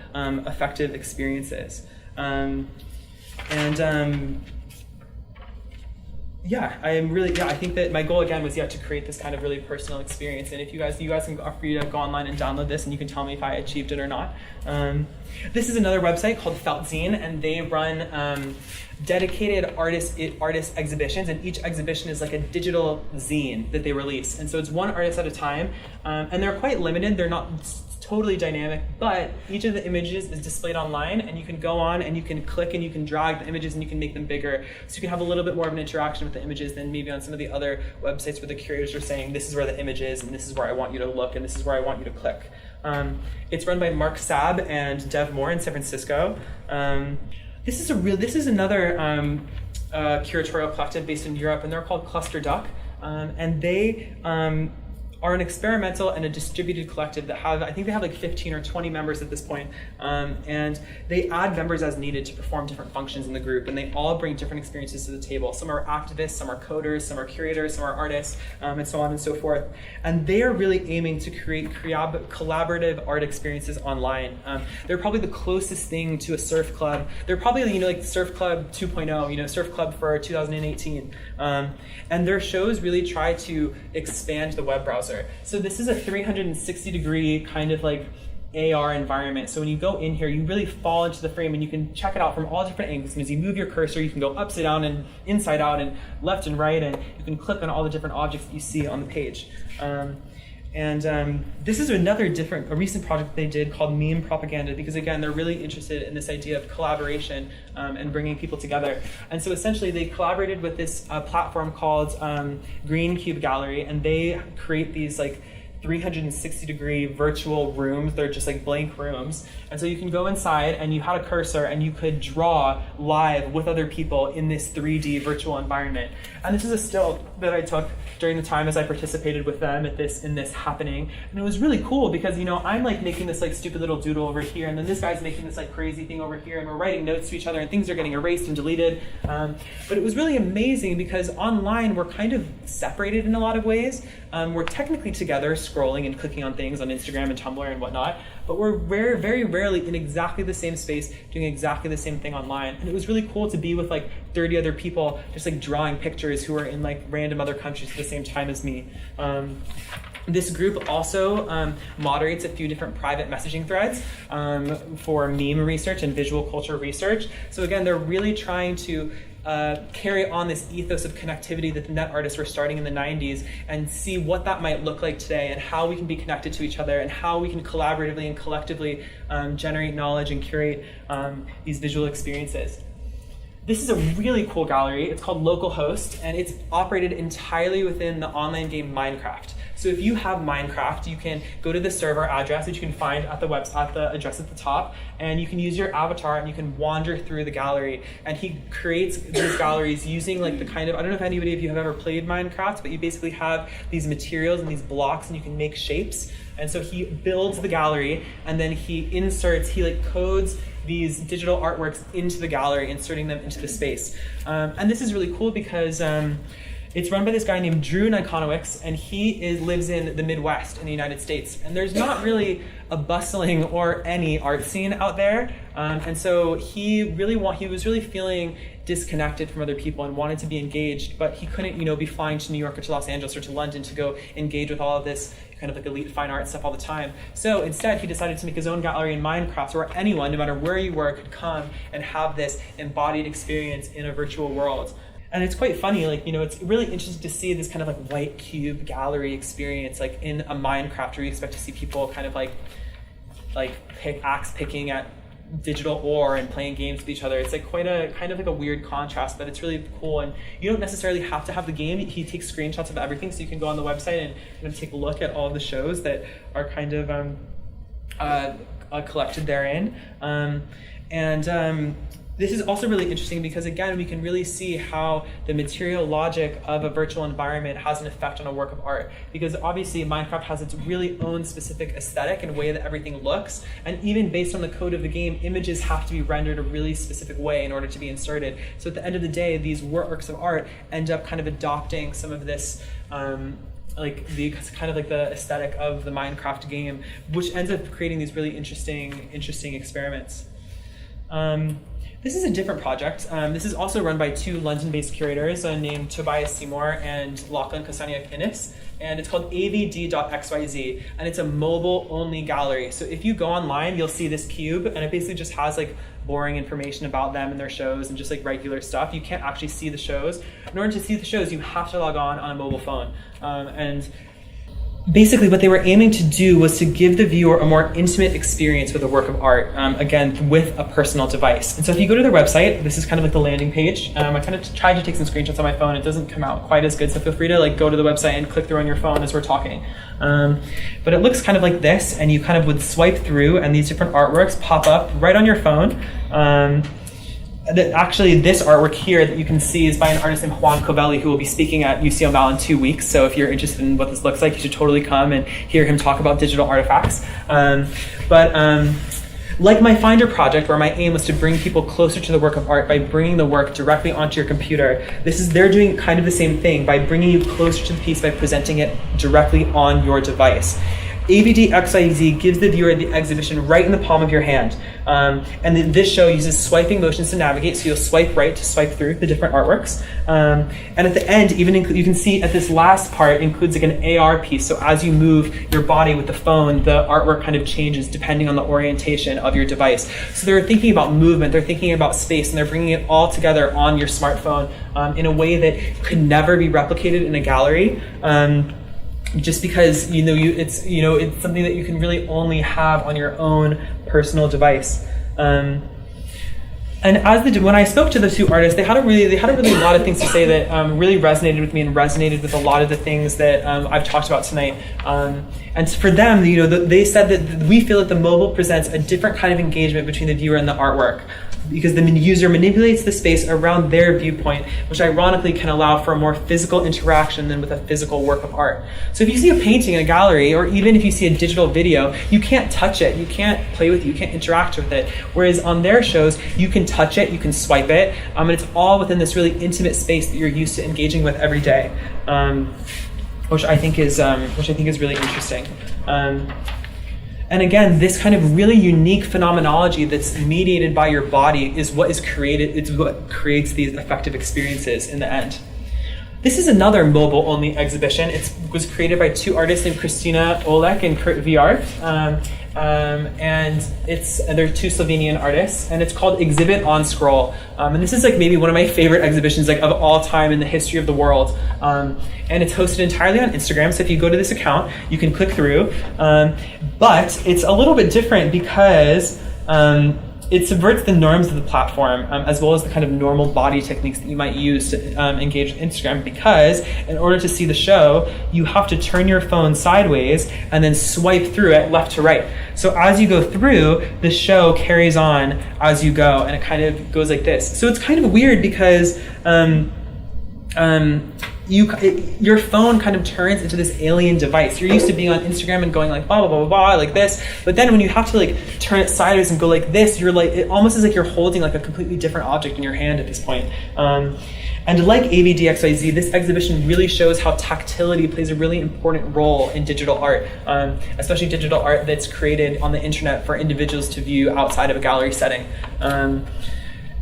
effective experiences. I think that my goal again was to create this kind of really personal experience. And if you guys are free to go online and download this, and you can tell me if I achieved it or not. This is another website called Feltzine, and they run dedicated artist exhibitions, and each exhibition is like a digital zine that they release. And so it's one artist at a time, and they're quite limited. They're not totally dynamic, but each of the images is displayed online, and you can go on and you can click and you can drag the images and you can make them bigger. So you can have a little bit more of an interaction with the images than maybe on some of the other websites where the curators are saying, this is where the image is, and this is where I want you to look, and this is where I want you to click. It's run by Mark Sabb and Dev Moore in San Francisco. This is another curatorial collective based in Europe, and they're called Cluster Duck, and they are an experimental and a distributed collective that I think they have like 15 or 20 members at this point, and they add members as needed to perform different functions in the group, and they all bring different experiences to the table. Some are activists, some are coders, some are curators, some are artists, and so on and so forth. And they are really aiming to create collaborative art experiences online. They're probably the closest thing to a surf club. They're probably like Surf Club 2.0, Surf Club for 2018. And their shows really try to expand the web browser. So this is a 360-degree kind of like AR environment. So when you go in here, you really fall into the frame, and you can check it out from all different angles. And as you move your cursor, you can go upside down and inside out and left and right, and you can click on all the different objects that you see on the page. This is a recent project they did called Meme Propaganda, because again, they're really interested in this idea of collaboration and bringing people together. And so essentially they collaborated with this platform called Green Cube Gallery, and they create these like 360-degree virtual rooms. They're just like blank rooms. And so you can go inside, and you had a cursor, and you could draw live with other people in this 3D virtual environment. And this is a still that I took during the time as I participated with them in this happening. And it was really cool because, I'm like making this like stupid little doodle over here, and then this guy's making this like crazy thing over here, and we're writing notes to each other, and things are getting erased and deleted. But it was really amazing because online we're kind of separated in a lot of ways. We're technically together scrolling and clicking on things on Instagram and Tumblr and whatnot, but we're very, very rarely in exactly the same space doing exactly the same thing online. And it was really cool to be with like 30 other people just like drawing pictures who are in like random other countries at the same time as me. This group also moderates a few different private messaging threads for meme research and visual culture research. So again, they're really trying to carry on this ethos of connectivity that the net artists were starting in the 90s, and see what that might look like today, and how we can be connected to each other, and how we can collaboratively and collectively generate knowledge and curate these visual experiences. This is a really cool gallery. It's called Localhost, and it's operated entirely within the online game Minecraft. So if you have Minecraft, you can go to the server address that you can find at the address at the top, and you can use your avatar and you can wander through the gallery. And he creates these galleries using like the kind of, I don't know if anybody of you have ever played Minecraft, but you basically have these materials and these blocks, and you can make shapes. And so he builds the gallery, and then he codes these digital artworks into the gallery, inserting them into the space. And this is really cool because It's run by this guy named Drew Nikonowicz, and he lives in the Midwest in the United States. And there's not really a bustling or any art scene out there. And so he was really feeling disconnected from other people and wanted to be engaged, but he couldn't, be flying to New York or to Los Angeles or to London to go engage with all of this kind of like elite fine art stuff all the time. So instead, he decided to make his own gallery in Minecraft where anyone, no matter where you were, could come and have this embodied experience in a virtual world. And it's quite funny, it's really interesting to see this kind of like white cube gallery experience, like in a Minecraft where you expect to see people kind of like axe picking at digital ore and playing games with each other. It's like quite a kind of like a weird contrast, but it's really cool. And you don't necessarily have to have the game. He takes screenshots of everything, so you can go on the website and kind of take a look at all of the shows that are kind of collected therein. This is also really interesting because, again, we can really see how the material logic of a virtual environment has an effect on a work of art. Because obviously Minecraft has its really own specific aesthetic and way that everything looks. And even based on the code of the game, images have to be rendered a really specific way in order to be inserted. So at the end of the day, these works of art end up kind of adopting some of this the aesthetic of the Minecraft game, which ends up creating these really interesting experiments. This is a different project. This is also run by two London-based curators named Tobias Seymour and Lachlan Kosaniak-Innes, and it's called avd.xyz, and it's a mobile-only gallery. So if you go online, you'll see this cube, and it basically just has like boring information about them and their shows and just like regular stuff. You can't actually see the shows. In order to see the shows, you have to log on a mobile phone. And basically what they were aiming to do was to give the viewer a more intimate experience with a work of art, again, with a personal device. And so if you go to their website, this is kind of like the landing page. I kind of tried to take some screenshots on my phone. It doesn't come out quite as good, so feel free to go to the website and click through on your phone as we're talking. But it looks kind of like this, and you kind of would swipe through, and these different artworks pop up right on your phone. Actually, this artwork here that you can see is by an artist named Juan Covelli, who will be speaking at UCL Mal in 2 weeks. So if you're interested in what this looks like, you should totally come and hear him talk about digital artifacts. Like my Finder project, where my aim was to bring people closer to the work of art by bringing the work directly onto your computer, they're doing kind of the same thing by bringing you closer to the piece by presenting it directly on your device. AVD-XYZ gives the viewer the exhibition right in the palm of your hand. And this show uses swiping motions to navigate, so you'll swipe right to swipe through the different artworks. And at the end, even you can see at this last part includes like an AR piece, so as you move your body with the phone, the artwork kind of changes depending on the orientation of your device. So they're thinking about movement, they're thinking about space, and they're bringing it all together on your smartphone in a way that could never be replicated in a gallery. Just because it's something that you can really only have on your own personal device. And when I spoke to the two artists, they had a really lot of things to say that really resonated with me and resonated with a lot of the things that I've talked about tonight. And for them, they said that we feel that the mobile presents a different kind of engagement between the viewer and the artwork, because the user manipulates the space around their viewpoint, which ironically can allow for a more physical interaction than with a physical work of art. So if you see a painting in a gallery, or even if you see a digital video, you can't touch it, you can't play with it, you can't interact with it. Whereas on their shows, you can touch it, you can swipe it, and it's all within this really intimate space that you're used to engaging with every day, which I think is really interesting. And again, this kind of really unique phenomenology that's mediated by your body is what is created. It's what creates these effective experiences in the end. This is another mobile-only exhibition. It was created by two artists named Christina Olek and Kurt Viart. And they're two Slovenian artists, and it's called Exhibit on Scroll. And this is like maybe one of my favorite exhibitions of all time in the history of the world. And it's hosted entirely on Instagram, so if you go to this account, you can click through. But it's a little bit different because it subverts the norms of the platform, as well as the kind of normal body techniques that you might use to engage with Instagram, because in order to see the show, you have to turn your phone sideways and then swipe through it left to right. So as you go through, the show carries on as you go, and it kind of goes like this. So it's kind of weird because your phone kind of turns into this alien device. You're used to being on Instagram and going like blah, blah, blah, blah, like this. But then when you have to turn it sideways and go like this, it almost is like you're holding like a completely different object in your hand at this point. And like AVDXYZ, this exhibition really shows how tactility plays a really important role in digital art, especially digital art that's created on the internet for individuals to view outside of a gallery setting.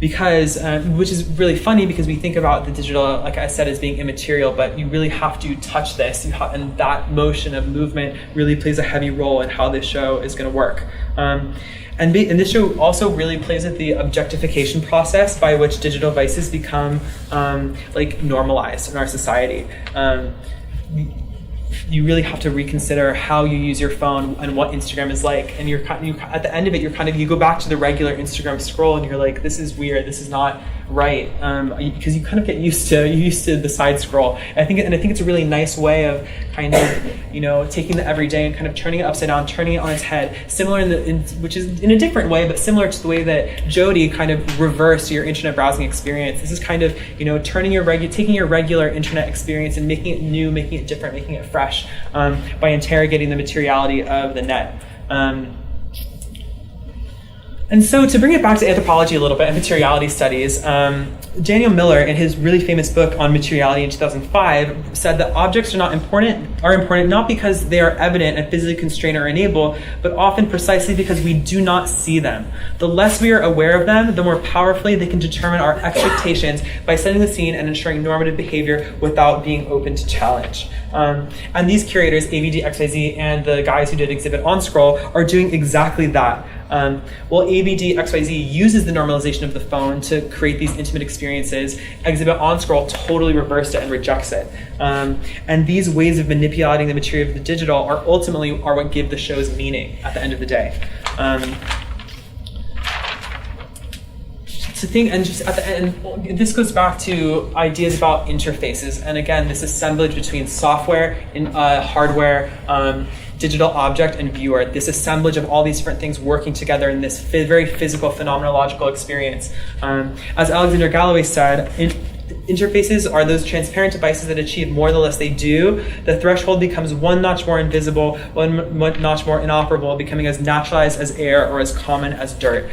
Which is really funny because we think about the digital, like I said, as being immaterial, but you really have to touch this, and that motion of movement really plays a heavy role in how this show is going to work. And this show also really plays at the objectification process by which digital vices become like normalized in our society. You really have to reconsider how you use your phone and what Instagram is like. And at the end of it, you go back to the regular Instagram scroll and you're like, this is weird, this is not right, because you kind of get used to the side scroll. And I think it's a really nice way of kind of, taking the everyday and kind of turning it upside down, turning it on its head, which is in a different way, but similar to the way that Jody kind of reversed your internet browsing experience. This is kind of, taking your regular internet experience and making it new, making it different, making it fresh, by interrogating the materiality of the net. And so to bring it back to anthropology a little bit and materiality studies, Daniel Miller, in his really famous book on materiality in 2005, said that objects are important not because they are evident and physically constrained or enable, but often precisely because we do not see them. The less we are aware of them, the more powerfully they can determine our expectations by setting the scene and ensuring normative behavior without being open to challenge. And these curators, AVDXYZ and the guys who did Exhibit on Scroll, are doing exactly that. Well, AVDXYZ uses the normalization of the phone to create these intimate experiences. Exhibit on Scroll totally reversed it and rejects it. And these ways of manipulating the material of the digital are what give the show's meaning at the end of the day. This goes back to ideas about interfaces, and again, this assemblage between software and hardware, digital object and viewer, this assemblage of all these different things working together in this very physical phenomenological experience. As Alexander Galloway said, interfaces are those transparent devices that achieve more the less they do. The threshold becomes one notch more invisible, one notch more inoperable, becoming as naturalized as air or as common as dirt.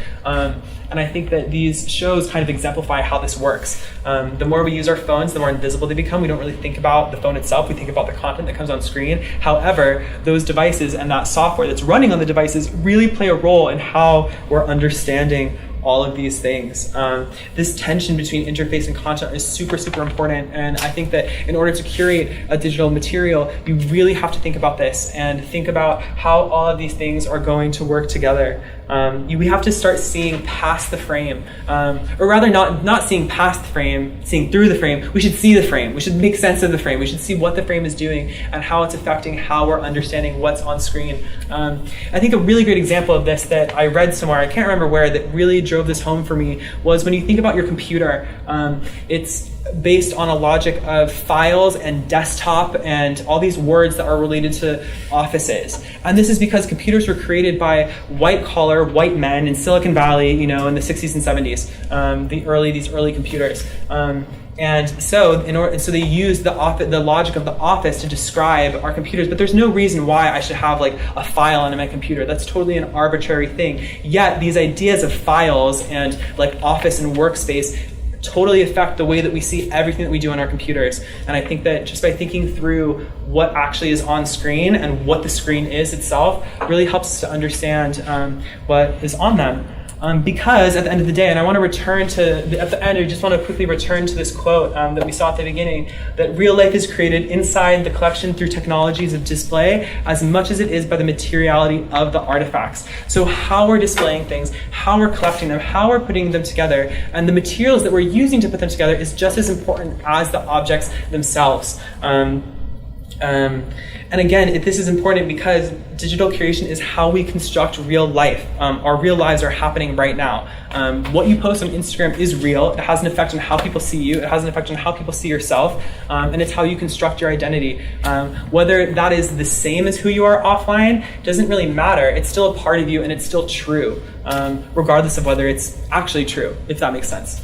And I think that these shows kind of exemplify how this works. The more we use our phones, the more invisible they become. We don't really think about the phone itself. We think about the content that comes on screen. However, those devices and that software that's running on the devices really play a role in how we're understanding all of these things. This tension between interface and content is super, super important. And I think that in order to curate a digital material, you really have to think about this and think about how all of these things are going to work together. We have to start seeing past the frame, or rather not seeing past the frame, seeing through the frame. We should see the frame. We should make sense of the frame. We should see what the frame is doing and how it's affecting how we're understanding what's on screen. I think a really great example of this that I read somewhere, I can't remember where, that really drove this home for me was when you think about your computer, it's based on a logic of files and desktop and all these words that are related to offices. And this is because computers were created by white-collar white men in Silicon Valley, in the 60s and 70s, these early computers. And so they use the logic of the office to describe our computers, but there's no reason why I should have like a file on my computer. That's totally an arbitrary thing. Yet these ideas of files and like office and workspace totally affect the way that we see everything that we do on our computers. And I think that just by thinking through what actually is on screen and what the screen is itself really helps us to understand what is on them. Because at the end of the day, and I want to return to, at the end, I just want to quickly return to this quote that we saw at the beginning, that real life is created inside the collection through technologies of display as much as it is by the materiality of the artifacts. So how we're displaying things, how we're collecting them, how we're putting them together, and the materials that we're using to put them together is just as important as the objects themselves. And again, this is important because digital curation is how we construct real life. Our real lives are happening right now. What you post on Instagram is real. It has an effect on how people see you. It has an effect on how people see yourself. And it's how you construct your identity. Whether that is the same as who you are offline doesn't really matter. It's still a part of you and it's still true, regardless of whether it's actually true, if that makes sense.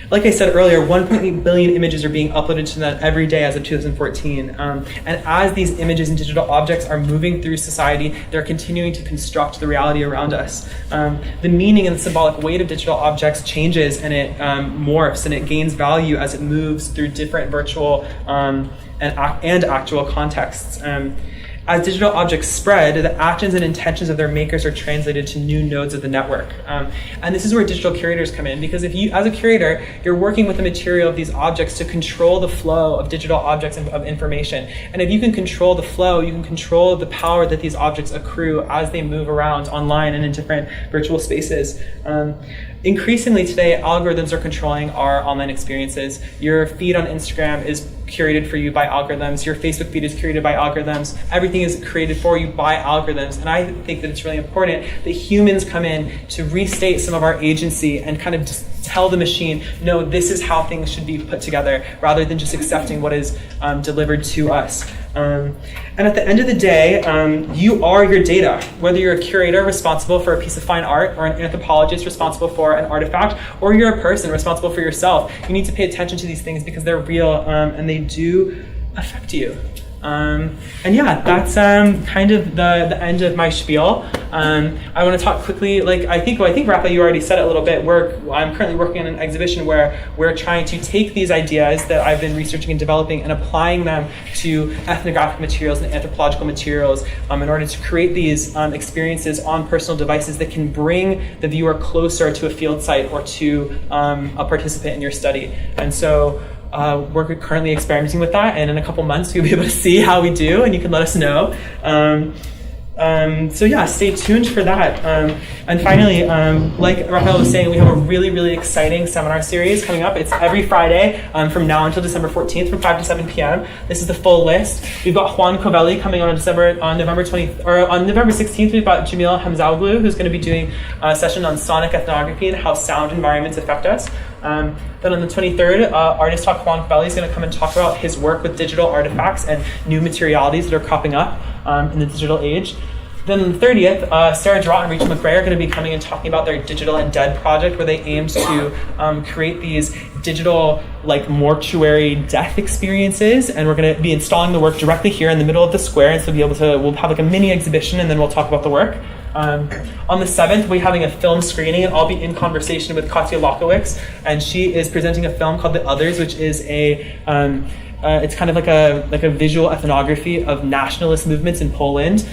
Like I said earlier, 1.8 billion images are being uploaded to the net every day as of 2014. And as these images and digital objects are moving through society. They're continuing to construct the reality around us. The meaning and the symbolic weight of digital objects changes, and it morphs, and it gains value as it moves through different virtual and actual contexts. As digital objects spread, the actions and intentions of their makers are translated to new nodes of the network. And this is where digital curators come in, because if you, as a curator, you're working with the material of these objects to control the flow of digital objects and of information. And if you can control the flow, you can control the power that these objects accrue as they move around online and in different virtual spaces. Increasingly today, algorithms are controlling our online experiences. Your feed on Instagram is curated for you by algorithms. Your Facebook feed is curated by algorithms. Everything is created for you by algorithms. And I think that it's really important that humans come in to restate some of our agency and kind of just tell the machine, no, this is how things should be put together, rather than just accepting what is delivered to us. And at the end of the day, you are your data. Whether you're a curator responsible for a piece of fine art, or an anthropologist responsible for an artifact, or you're a person responsible for yourself, you need to pay attention to these things because they're real and they do affect you. And yeah, that's kind of the end of my spiel. I want to talk quickly, I think Rafa, you already said it a little bit. I'm currently working on an exhibition where we're trying to take these ideas that I've been researching and developing and applying them to ethnographic materials and anthropological materials in order to create these experiences on personal devices that can bring the viewer closer to a field site or to a participant in your study. And so we're currently experimenting with that, and in a couple months you'll be able to see how we do, and you can let us know. So yeah, stay tuned for that. And finally, like Rafael was saying, we have a really, really exciting seminar series coming up. It's every Friday from now until December 14th from 5 to 7 p.m. This is the full list. We've got Juan Covelli coming on November 16th. We've got Jamil Hamzaoğlu, who's going to be doing a session on sonic ethnography and how sound environments affect us. Then on the 23rd, artist talk Juan Covelli is going to come and talk about his work with digital artifacts and new materialities that are cropping up in the digital age. Then on the 30th, Sarah Drott and Rachel McRae are going to be coming and talking about their Digital and Dead project, where they aimed to create these digital, mortuary death experiences. And we're going to be installing the work directly here in the middle of the square, and so we'll have a mini exhibition, and then we'll talk about the work. On the 7th, we'll be having a film screening, and I'll be in conversation with Katja Lokowicz, and she is presenting a film called The Others, which is it's kind of like a visual ethnography of nationalist movements in Poland.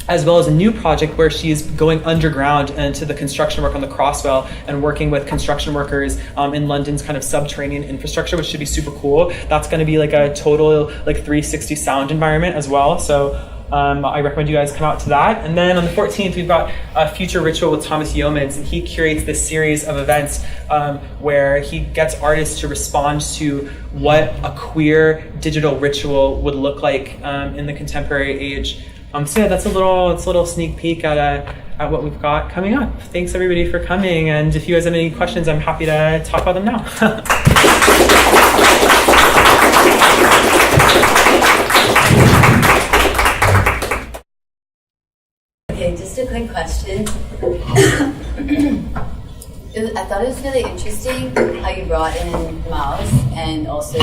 As well as a new project where she's going underground into the construction work on the Crossrail and working with construction workers in London's kind of subterranean infrastructure, which should be super cool. That's going to be a total 360 sound environment as well. So I recommend you guys come out to that. And then on the 14th, we've got a future ritual with Thomas Yeomans, and he curates this series of events where he gets artists to respond to what a queer digital ritual would look like in the contemporary age. So yeah, that's a little sneak peek at what we've got coming up. Thanks everybody for coming, and if you guys have any questions, I'm happy to talk about them now. Okay, just a quick question. I thought it was really interesting how you brought in Mouse and also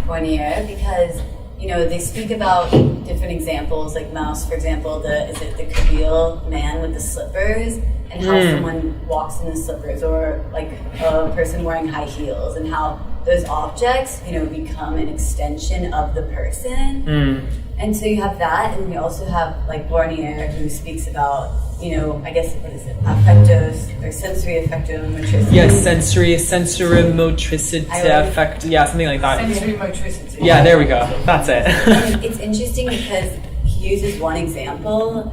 Warnier, because they speak about different examples, like Mouse, for example, the Kabyle man with the slippers, and how someone walks in the slippers, or a person wearing high heels, and how those objects, become an extension of the person. And so you have that, and you also have Warnier, who speaks about, I guess, what is it, affectos, or sensory affectomotricity. Yes, sensorimotricity affect, yeah, something like that. Sensory motricity. Yeah, there we go. That's it. And it's interesting because he uses one example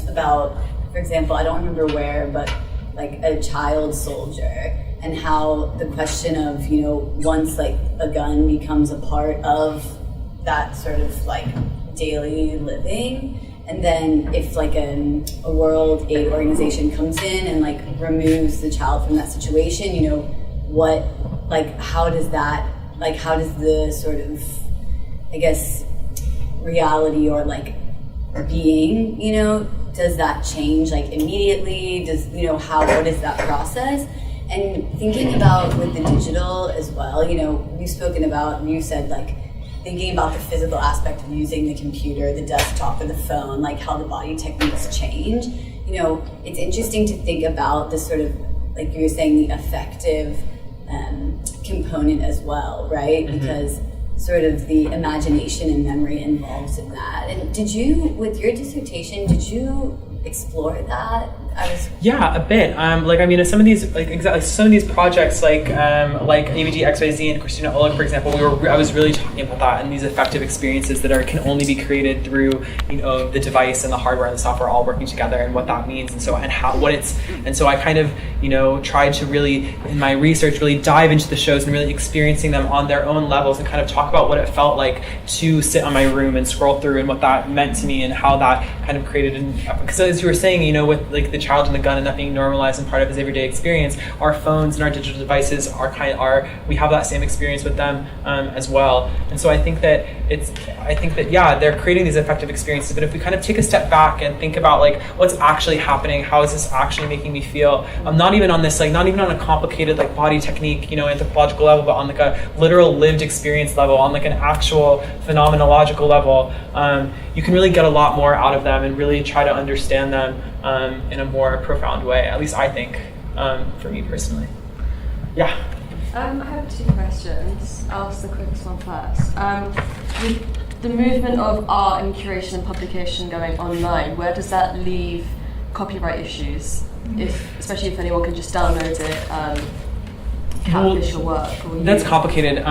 about, for example, I don't remember where, but a child soldier, and how the question of, once a gun becomes a part of that sort of daily living, and then if a World Aid Organization comes in and removes the child from that situation, how does the sort of, I guess, reality or being, does that change immediately? What is that process? And thinking about with the digital as well, we've spoken about, and you said thinking about the physical aspect of using the computer, the desktop, or the phone, like how the body techniques change, you know, it's interesting to think about the sort of, like you were saying, the affective component as well, right? Mm-hmm. Because sort of the imagination and memory involved in that. And did you, with your dissertation, did you explore that? Yeah, a bit. Some of these projects, like ABG XYZ and Christina Oleg, for example, I was really talking about that and these effective experiences that can only be created through, you know, the device and the hardware and the software all working together, and what that means, and so I kind of, you know, tried to really, in my research, really dive into the shows and really experiencing them on their own levels and kind of talk about what it felt like to sit on my room and scroll through and what that meant to me and how that kind of created because as you were saying, you know, with like the child and the gun and that being normalized and part of his everyday experience, our phones and our digital devices we have that same experience with them as well. And so I think that they're creating these effective experiences, but if we kind of take a step back and think about like what's actually happening, how is this actually making me feel, not even on a complicated like body technique, you know, anthropological level, but on like a literal lived experience level, on like an actual phenomenological level, you can really get a lot more out of them and really try to understand them in a more profound way, at least I think, for me personally. Yeah. I have two questions. I'll ask the quickest one first. With the movement of art and curation and publication going online, where does that leave copyright issues? Especially if anyone can just download it, catfish your work? That's complicated.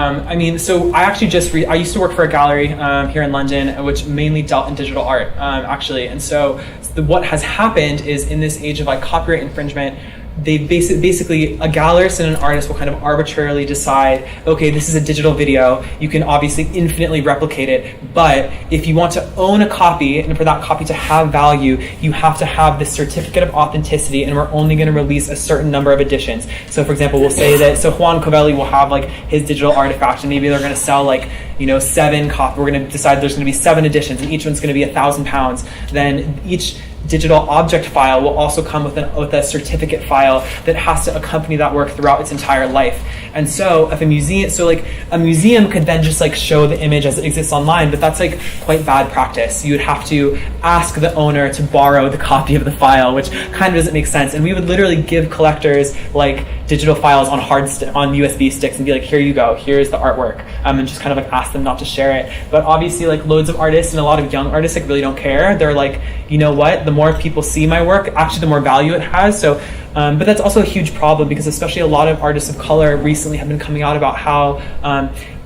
So I actually I used to work for a gallery here in London, which mainly dealt in digital art, actually. And so what has happened is, in this age of like copyright infringement, they basically a gallerist and an artist will kind of arbitrarily decide, okay, this is a digital video, you can obviously infinitely replicate it, but if you want to own a copy and for that copy to have value, you have to have this certificate of authenticity, and we're only going to release a certain number of editions. So for example, we'll say that, so Juan Covelli will have like his digital artifact, and maybe they're going to sell like, you know, 7 copies. We're going to decide there's going to be 7 editions, and each one's going to be £1,000. Then each digital object file will also come with a certificate file that has to accompany that work throughout its entire life. And so if a museum could then just like show the image as it exists online, but that's like quite bad practice. You would have to ask the owner to borrow the copy of the file, which kind of doesn't make sense. And we would literally give collectors like digital files on on USB sticks and be like, here you go, here's the artwork, and just kind of like ask them not to share it. But obviously like loads of artists and a lot of young artists like really don't care. They're like, you know what, the more people see my work, actually the more value it has. So but that's also a huge problem, because especially a lot of artists of color recently have been coming out about how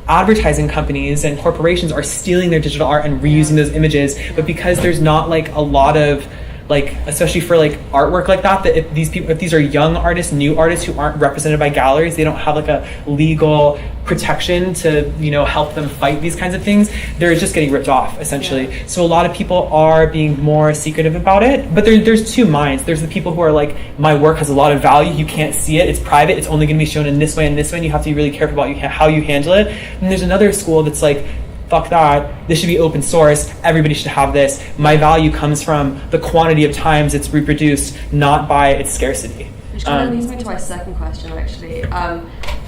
advertising companies and corporations are stealing their digital art and reusing those images. But because there's not like a lot of like, especially for like artwork like that if these are young artists, new artists who aren't represented by galleries, they don't have like a legal protection to, you know, help them fight these kinds of things, they're just getting ripped off essentially. Yeah. So a lot of people are being more secretive about it, but there's two minds. There's the people who are like, my work has a lot of value, you can't see it, it's private, it's only going to be shown in this way and this way, and you have to be really careful about how you handle it. And there's another school that's like, fuck that, this should be open source, everybody should have this. My value comes from the quantity of times it's reproduced, not by its scarcity. Which kind of leads me to my second question, actually.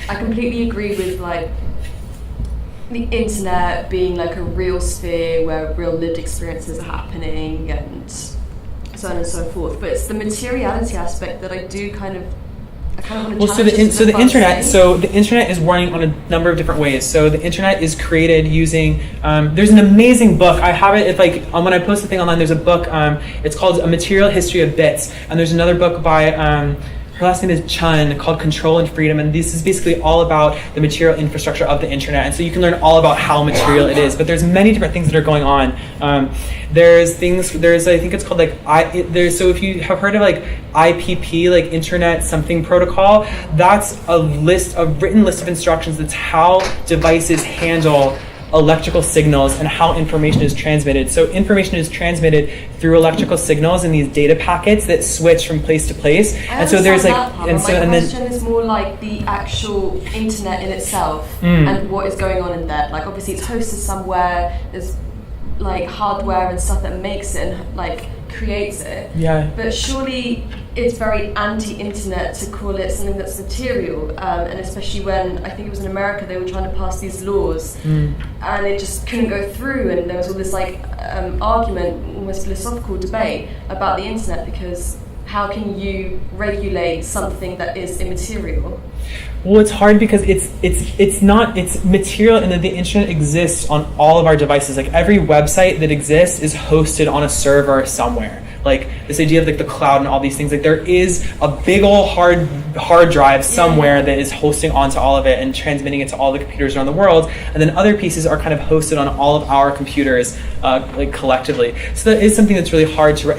I completely agree with like the internet being like a real sphere where real lived experiences are happening and so on and so forth. But it's the materiality aspect that I do kind of want to challenge. So the internet is running on a number of different ways. So the internet is created using. There's an amazing book. I have it. It's like when I post the thing online. There's a book. It's called A Material History of Bits, and there's another book by. Her last name is Chun, called Control and Freedom, and this is basically all about the material infrastructure of the internet. And so you can learn all about how material it is, but there's many different things that are going on. I think it's called so if you have heard of like IPP, like Internet Something Protocol, that's a written list of instructions. That's how devices handle electrical signals and how information is transmitted. So information is transmitted through electrical signals in these data packets that switch from place to place. And so there's like, my question is more like the actual internet in itself and what is going on in there. Like obviously it's hosted somewhere, there's like hardware and stuff that makes it and like creates it. Yeah. But surely it's very anti-internet to call it something that's material, and especially when I think it was in America they were trying to pass these laws, and it just couldn't go through, and there was all this like argument, almost philosophical debate about the internet, because how can you regulate something that is immaterial? Well, it's hard because it's material, and that the internet exists on all of our devices. Like every website that exists is hosted on a server somewhere. Like this idea of like the cloud and all these things, like there is a big old hard drive somewhere that is hosting onto all of it and transmitting it to all the computers around the world, and then other pieces are kind of hosted on all of our computers like collectively. So that is something that's really hard to.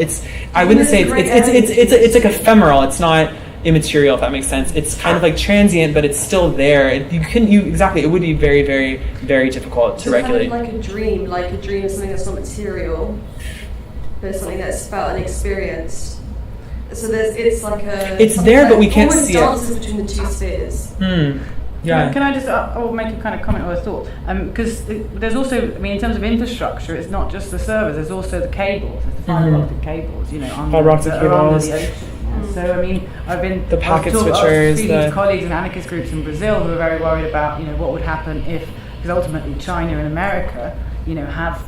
I wouldn't say it's like ephemeral. It's not immaterial, if that makes sense. It's kind of like transient, but it's still there. It would be very, very, very difficult to regulate. Kind of like a dream is something that's not material, but it's something that's felt and experienced. So it's there, but we can't see it. Dances between the two spheres. Yeah. Can I just make a kind of comment or a thought? Because there's also, I mean, in terms of infrastructure, it's not just the servers. There's also the cables. There's the fiber optic cables. Fiber optic cables. Under the ocean. So I mean, the packet switchers. Speaking to colleagues and anarchist groups in Brazil who are very worried about what would happen because ultimately China and America have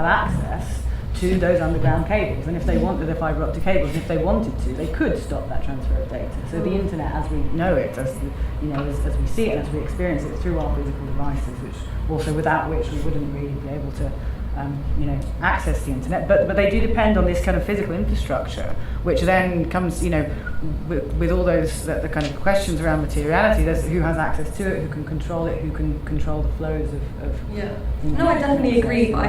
access to those underground cables, and if they wanted the fiber optic cables, and if they wanted to, they could stop that transfer of data. So the internet, as we know it, as we see it, and as we experience it through our physical devices, without which we wouldn't really be able to access the internet, but they do depend on this kind of physical infrastructure, which then comes, with all those the kind of questions around materiality. There's who has access to it, who can control it, who can control the flows of No, I definitely agree, but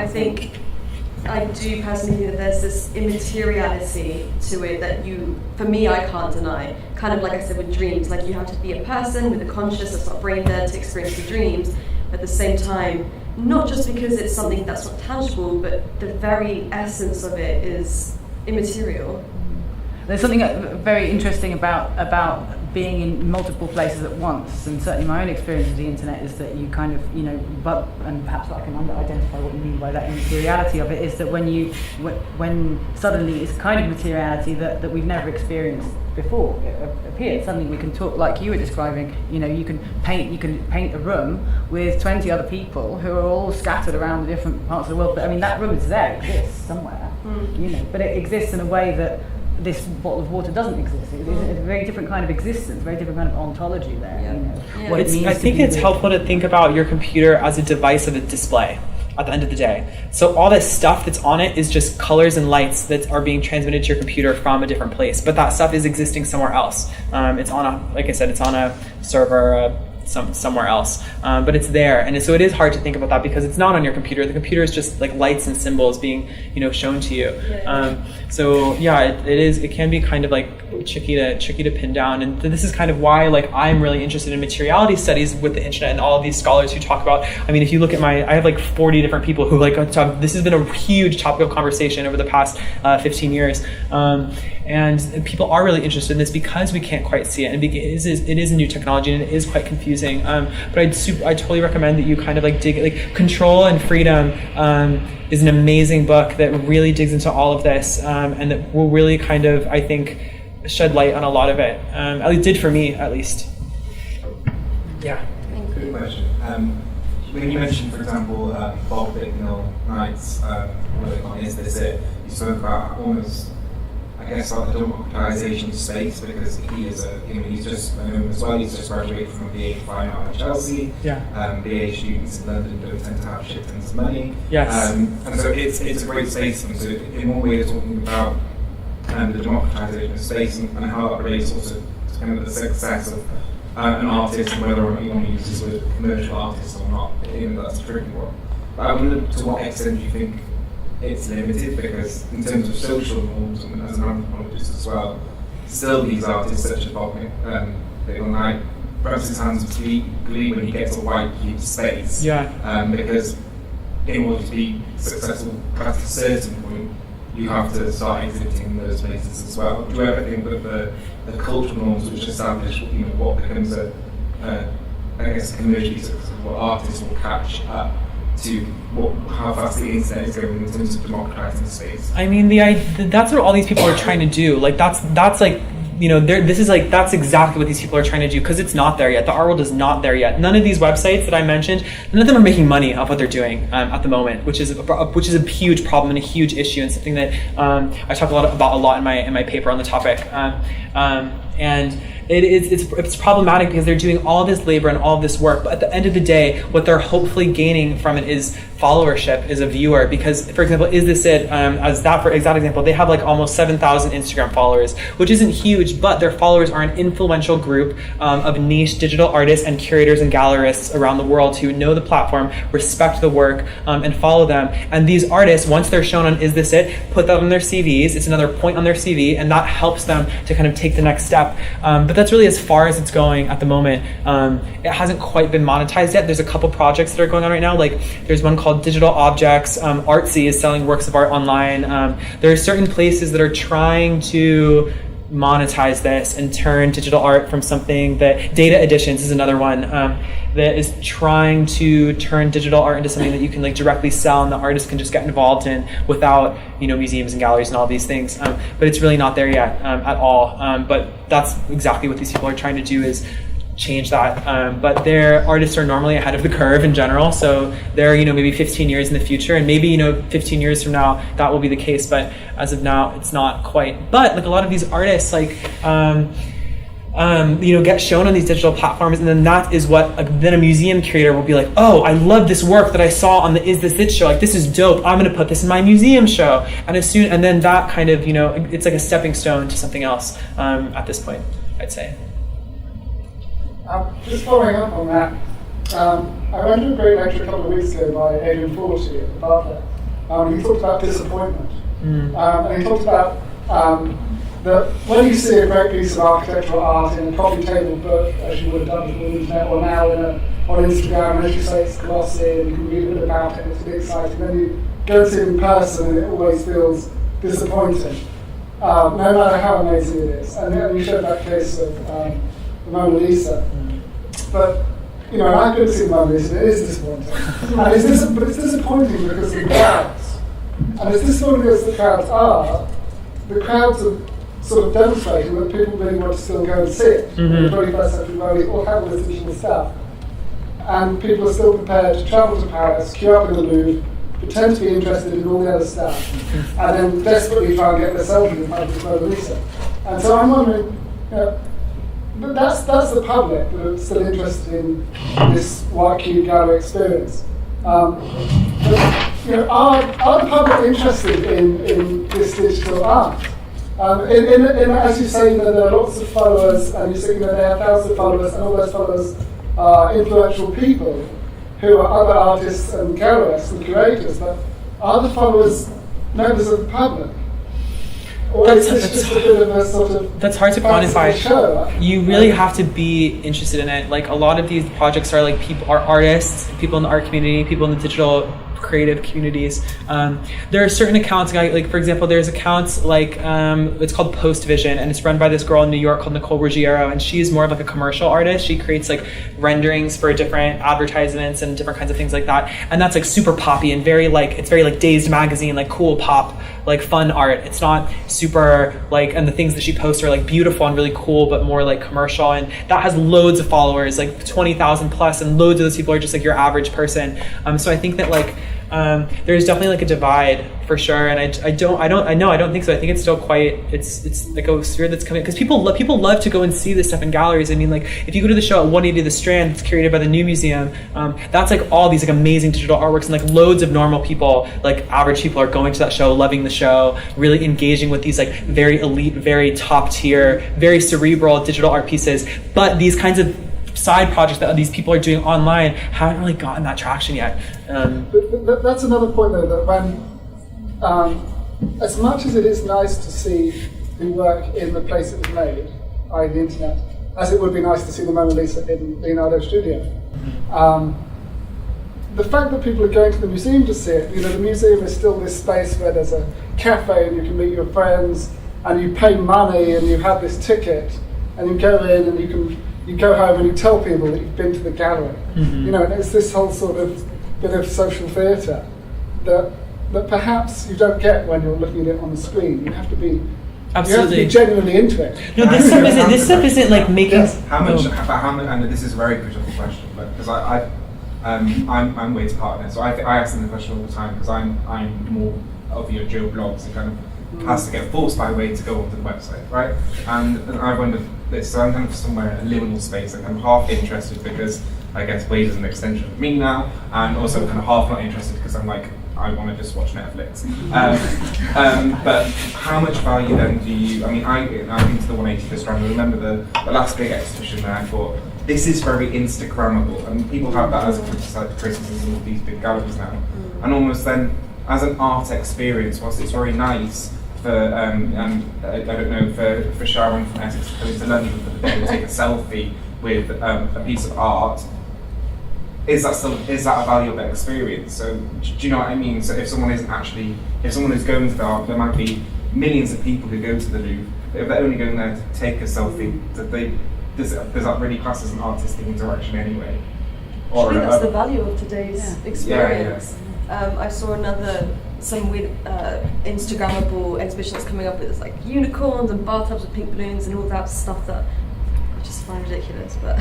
I do personally think that there's this immateriality to it that for me, I can't deny. Kind of like I said with dreams, like you have to be a person with a conscious that's not brain dead to experience the dreams. At the same time, not just because it's something that's not tangible, but the very essence of it is immaterial. There's something very interesting about being in multiple places at once, and certainly my own experience with the internet is that you kind of, and perhaps I can identify what you mean by that immateriality of it, is that when suddenly it's kind of materiality that we've never experienced before appeared. Suddenly we can talk like you were describing. You can paint a room with 20 other people who are all scattered around the different parts of the world. But I mean, that room is there, it exists somewhere, but it exists in a way that this bottle of water doesn't exist. It's a very different kind of existence, very different kind of ontology there. What it means. I think it's helpful to think about your computer as a device of a display at the end of the day. So all this stuff that's on it is just colors and lights that are being transmitted to your computer from a different place, but that stuff is existing somewhere else. It's on it's on a server somewhere else, but it's there, and so it is hard to think about that because it's not on your computer. The computer is just like lights and symbols being shown to you. It can be kind of like tricky to pin down, and this is kind of why I'm really interested in materiality studies with the internet and all of these scholars who talk about. I mean, if you look at I have 40 different people who this has been a huge topic of conversation over the past 15 years. And people are really interested in this because we can't quite see it, and it is a new technology and it is quite confusing. But I totally recommend that you kind of dig it. Control and Freedom is an amazing book that really digs into all of this, and that will really kind of, I think, shed light on a lot of it. At least did for me, at least. Yeah. Good question. When you mentioned, for example, Bob Bicknell Knight's work on Is This It? You spoke about almost, I guess, like the democratization of space, because he is he's just as well. He's just graduated from a BA Fine Art at Chelsea. BA students in London don't tend to have shit tons of money. Yes. And so it's a great space. And so in one way, you're talking about the democratization of space and how that relates also to kind of the success of an artist, and whether or not you want to use this word commercial artist or not. That's a tricky one. But I wonder to what extent do you think it's limited, because in terms of social norms, and as an anthropologist as well, still these artists such as Bob Bicknell Knight rubs his hands with glee when he gets a white cube space. Because in order to be successful past a certain point, you have to start exhibiting those places as well. Do you ever think that the cultural norms which establish what becomes a commercially successful artist will catch up to how fast the internet is going in terms of democratizing space? I mean, that's what all these people are trying to do. That's this is like, that's exactly what these people are trying to do, because it's not there yet. The art world is not there yet. None of these websites that I mentioned, none of them are making money off what they're doing at the moment, which is a huge problem and a huge issue, and something that I talk about a lot in my paper on the topic. And it's problematic because they're doing all this labor and all this work, but at the end of the day, what they're hopefully gaining from it is followership, is a viewer. Because, for example, Is This It? For example, they have like almost 7,000 Instagram followers, which isn't huge, but their followers are an influential group of niche digital artists and curators and gallerists around the world who know the platform, respect the work, and follow them. And these artists, once they're shown on Is This It, put that on their CVs. It's another point on their CV, and that helps them to kind of take the next step. But that's really as far as it's going at the moment. It hasn't quite been monetized yet. There's a couple projects that are going on right now. Like, there's one called Digital Objects. Artsy is selling works of art online. There are certain places that are trying to monetize this and turn digital art from something that, Data Editions is another one, that is trying to turn digital art into something that you can like directly sell and the artist can just get involved in without museums and galleries and all these things. But it's really not there yet at all. But that's exactly what these people are trying to do, is change that. But their artists are normally ahead of the curve in general, so they're maybe 15 years in the future, and maybe 15 years from now that will be the case, but as of now it's not quite. But like a lot of these artists like get shown on these digital platforms, and then that is what then a museum curator will be like, oh, I love this work that I saw on the Is This It show, like this is dope, I'm going to put this in my museum show. And then that kind of it's like a stepping stone to something else at this point, I'd say. Just following up on that, I went to a great lecture a couple of weeks ago by Adrian Forty at the Bartlett. He talked about disappointment. And he talked about that when you see a great piece of architectural art in a coffee table book, as you would have done before the internet, or now on Instagram, and as you say, it's glossy and you can read a bit about it, it's really exciting. Then you go to see it in person and it always feels disappointing, no matter how amazing it is. And you showed that case of the Mona Lisa. But, and I've been to see the Mona Lisa, and it is disappointing. But it's disappointing because of the crowds. And as disappointing as the crowds are sort of demonstrating that people really want to still go and see it. In the 21st century, where we all have all this digital stuff. And people are still prepared to travel to Paris, queue up in the Louvre, pretend to be interested in all the other stuff, and then desperately try and get their selfie in front of the Mona Lisa. And so I'm wondering, but that's the public that are still interested in this white cube gallery experience. But, are the public interested in this digital art? As you say, there are lots of followers, and you say they have thousands of followers, and all those followers are influential people who are other artists and gallerists and curators. But are the followers members of the public? Or is this just a bit of a sort of that's hard to quantify. Show? You really have to be interested in it. Like a lot of these projects are like artists, people in the art community, people in the digital creative communities. There are certain accounts, like for example, there's accounts like it's called Post Vision, and it's run by this girl in New York called Nicole Ruggiero, and she's more of like a commercial artist. She creates like renderings for different advertisements and different kinds of things like that, and that's like super poppy and very like Dazed magazine, like cool pop, like fun art. It's not super like, and the things that she posts are like beautiful and really cool, but more like commercial, and that has loads of followers, like 20,000 plus, and loads of those people are just like your average person. So I think that like there's definitely like a divide for sure, and I don't think so. I think it's still quite it's like a sphere that's coming, because people love to go and see this stuff in galleries. I mean, like if you go to the show at 180 The Strand, it's curated by the New Museum. That's like all these like amazing digital artworks, and like loads of normal people, like average people, are going to that show, loving the show, really engaging with these like very elite, very top tier, very cerebral digital art pieces. But these kinds of side projects that these people are doing online haven't really gotten that traction yet. But that's another point though, that when as much as it is nice to see the work in the place it was made, i.e. the internet, as it would be nice to see the Mona Lisa in Leonardo's studio, the fact that people are going to the museum to see it, the museum is still this space where there's a cafe and you can meet your friends and you pay money and you have this ticket and you go in and you go home and you tell people that you've been to the gallery. And it's this whole sort of bit of social theatre that perhaps you don't get when you're looking at it on the screen. You have to be Absolutely. You have to be genuinely into it. No, this stuff isn't like making. Yes. How much? And this is a very critical question, but because I'm Wade's partner, so I ask them the question all the time because I'm more of your Joe blogs and kind of has to get forced by Wade to go onto the website, right? And I wondered this, so I'm kind of somewhere in a liminal space. Like I'm half interested because I guess Wade is an extension of me now, and also kind of half not interested because I'm like, I want to just watch Netflix. But how much value then do you, I've been to the 180 this round. I remember the last big exhibition where I thought, this is very Instagrammable, and people have that as a criticism of these big galleries now. And almost then, as an art experience, whilst it's very nice for, I don't know, for Sharon from Essex to come into London for the day and take a selfie with a piece of art, is that a valuable experience? So do you know what I mean? So if someone is going to the art, there might be millions of people who go to the Louvre, but if they're only going there to take a selfie, does that really class as an artistic interaction anyway? I think that's the value of today's experience. Yeah. I saw some weird Instagrammable exhibition that's coming up with like unicorns and bathtubs with pink balloons and all that stuff that I just find ridiculous, but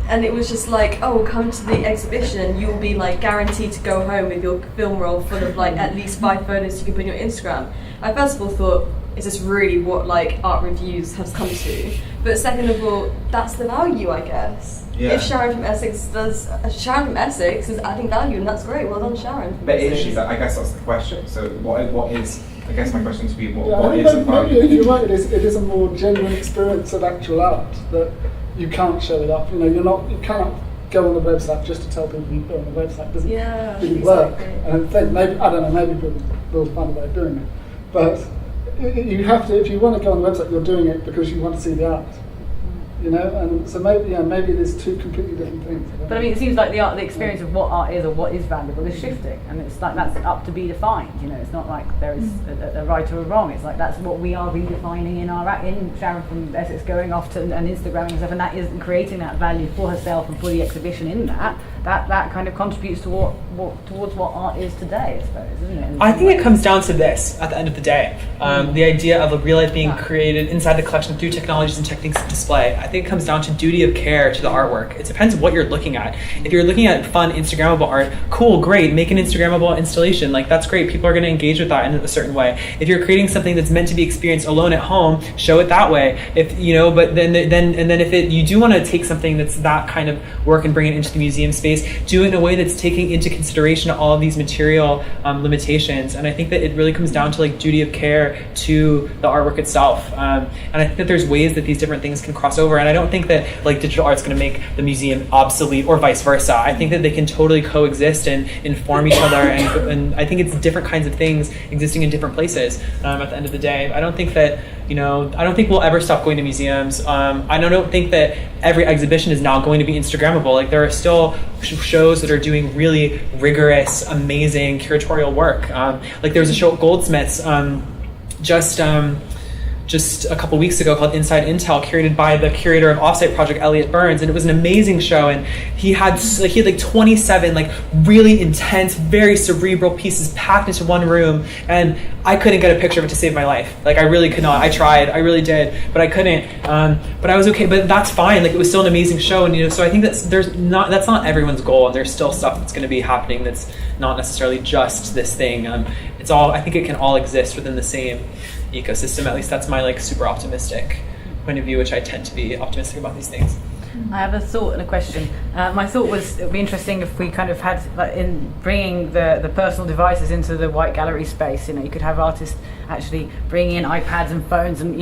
and it was just like, oh, come to the exhibition, you'll be like guaranteed to go home with your film roll full of like at least 5 photos you can put on your Instagram. I first of all thought, is this really what like art reviews has come to? But second of all, that's the value, I guess. Yeah. If Sharon from Essex is adding value, and that's great. Well done, Sharon. But is she? I guess that's the question. So what is? I guess my question to be what I is think the value? maybe you're right. It is a more genuine experience of actual art that you can't show it off. You cannot go on the website just to tell people you put on the website. It doesn't really work. And then maybe people will find a way of doing it. But you have to, if you want to go on the website, you're doing it because you want to see the art. And so maybe there's two completely different things. But it seems like the experience of what art is or what is valuable is shifting, and it's like that's up to be defined. It's not like there is a right or a wrong. It's like that's what we are redefining in Sharon from Essex going off to and Instagramming and stuff, and that is creating that value for herself and for the exhibition. In that kind of contributes to towards what art is today, I suppose, isn't it? I think it comes down to this at the end of the day. The idea of a real life being created inside the collection through technologies and techniques of display. I think it comes down to duty of care to the artwork. It depends on what you're looking at. If you're looking at fun Instagrammable art, cool, great, make an Instagrammable installation. Like that's great. People are going to engage with that in a certain way. If you're creating something that's meant to be experienced alone at home, show it that way. But then if you do want to take something that's that kind of work and bring it into the museum space, do it in a way that's taking into consideration all of these material limitations. And I think that it really comes down to like duty of care to the artwork itself. And I think that there's ways that these different things can cross over. And I don't think that like digital art's going to make the museum obsolete or vice versa. I think that they can totally coexist and inform each other. And I think it's different kinds of things existing in different places. At the end of the day, I don't think that I don't think we'll ever stop going to museums. I don't think that every exhibition is now going to be Instagrammable. Like there are still shows that are doing really rigorous, amazing curatorial work. Like there was a show at Goldsmiths just a couple weeks ago called Inside Intel, curated by the curator of Offsite Project, Elliot Burns, and it was an amazing show. And he had like 27 like really intense, very cerebral pieces packed into one room, and I couldn't get a picture of it to save my life. Like I really could not. I tried, I really did, but I couldn't. But I was okay. But that's fine. Like it was still an amazing show, and so I think that's not everyone's goal, and there's still stuff that's going to be happening that's not necessarily just this thing. It's all. I think it can all exist within the same ecosystem. At least that's my like super optimistic point of view, which I tend to be optimistic about these things. I have a thought and a question. My thought was it would be interesting if we kind of had, like, in bringing the personal devices into the white gallery space, you could have artists actually bringing in iPads and phones and,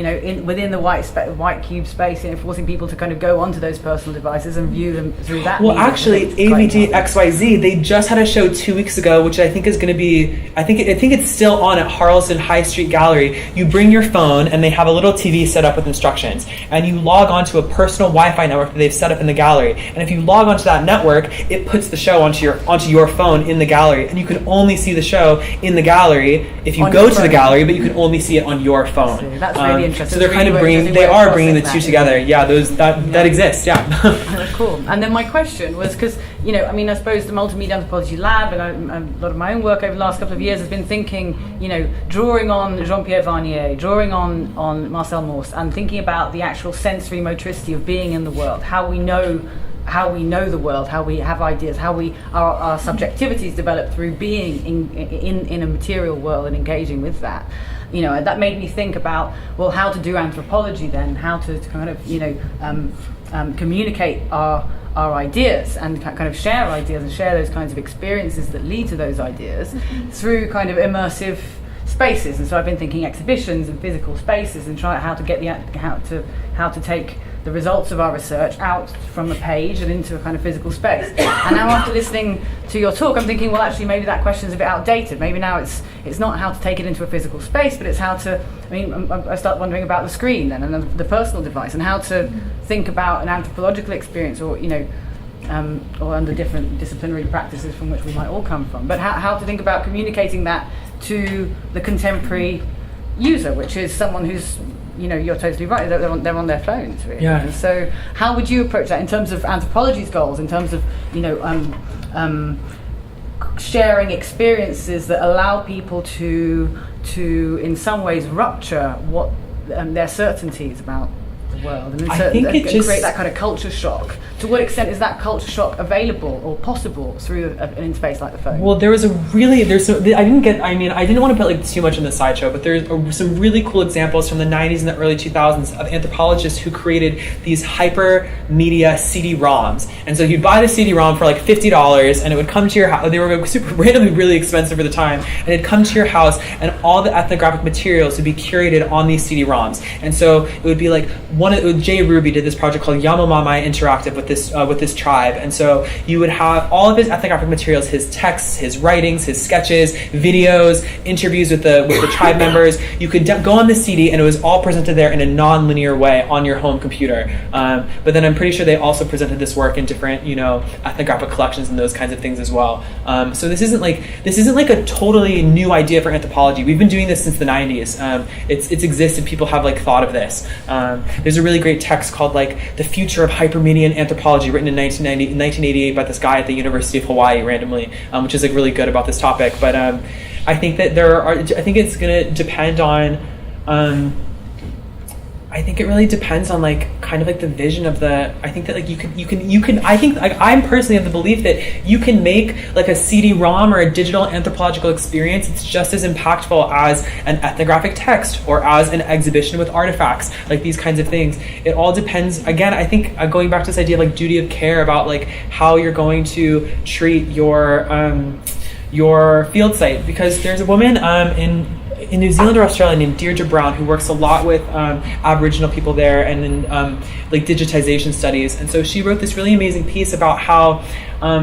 within the white cube space, forcing people to kind of go onto those personal devices and view them through that. Well, actually, AVG XYZ, they just had a show 2 weeks ago, which I think is going to be, I think it's still on at Harlesden High Street Gallery. You bring your phone and they have a little TV set up with instructions, and you log onto a personal Wi-Fi network that they've set up in the gallery. And if you log onto that network, it puts the show onto your phone in the gallery, and you can only see the show in the gallery if you go to the gallery. but you can only see it on your phone. See, that's really interesting. So they're kind of bringing the two together. Yeah, that exists. Yeah. Cool. And then my question was, because I suppose the Multimedia Anthropology Lab and a lot of my own work over the last couple of years has been thinking, drawing on Jean-Pierre Varnier, drawing on Marcel Mauss, and thinking about the actual sensory motricity of being in the world, how we know the world, how we have ideas, how our subjectivities develop through being in a material world and engaging with that. That made me think about, well, how to do anthropology then, how to kind of communicate our ideas and kind of share ideas and share those kinds of experiences that lead to those ideas through kind of immersive spaces. And so I've been thinking exhibitions and physical spaces and try how to take the results of our research out from a page and into a kind of physical space. And now after listening to your talk, I'm thinking, well, actually maybe that question's a bit outdated. Maybe now it's not how to take it into a physical space, but it's how to, I start wondering about the screen then and the personal device and how to think about an anthropological experience or under different disciplinary practices from which we might all come from. But how to think about communicating that to the contemporary user, which is someone who's, you're totally right, they're on their phones, really. Yeah. And so how would you approach that in terms of anthropology's goals, in terms of, sharing experiences that allow people to in some ways rupture what their certainties about the world and create that kind of culture shock? To what extent is that culture shock available or possible through an interface like the phone? Well, I didn't want to put too much in the sideshow, but there's some really cool examples from the 90s and the early 2000s of anthropologists who created these Hypermedia CD-ROMs. And so you'd buy the CD-ROM for $50 and it would come to your house. They were super randomly really expensive for the time, and it'd come to your house and all the ethnographic materials would be curated on these CD-ROMs. And so it would be Jay Ruby did this project called Yamamamai Interactive with this tribe, and so you would have all of his ethnographic materials, his texts, his writings, his sketches, videos, interviews with the tribe members. You could go on the CD, and it was all presented there in a non-linear way on your home computer. But then I'm pretty sure they also presented this work in different, ethnographic collections and those kinds of things as well. So this isn't like a totally new idea for anthropology. We've been doing this since the 90s. It's existed. People have thought of this. There's a really great text called The Future of Hypermedia and Anthropology, written in 1988 by this guy at the University of Hawaii randomly, which is really good about this topic. But I think that I think it's going to depend on I think it really depends on the vision of the. I think that I'm personally of the belief that you can make a CD-ROM or a digital anthropological experience. It's just as impactful as an ethnographic text or as an exhibition with artifacts, these kinds of things. It all depends. Again, I think going back to this idea of duty of care about how you're going to treat your field site, because there's a woman in New Zealand or Australia named Deirdre Brown who works a lot with Aboriginal people there and in digitization studies. And so she wrote this really amazing piece about how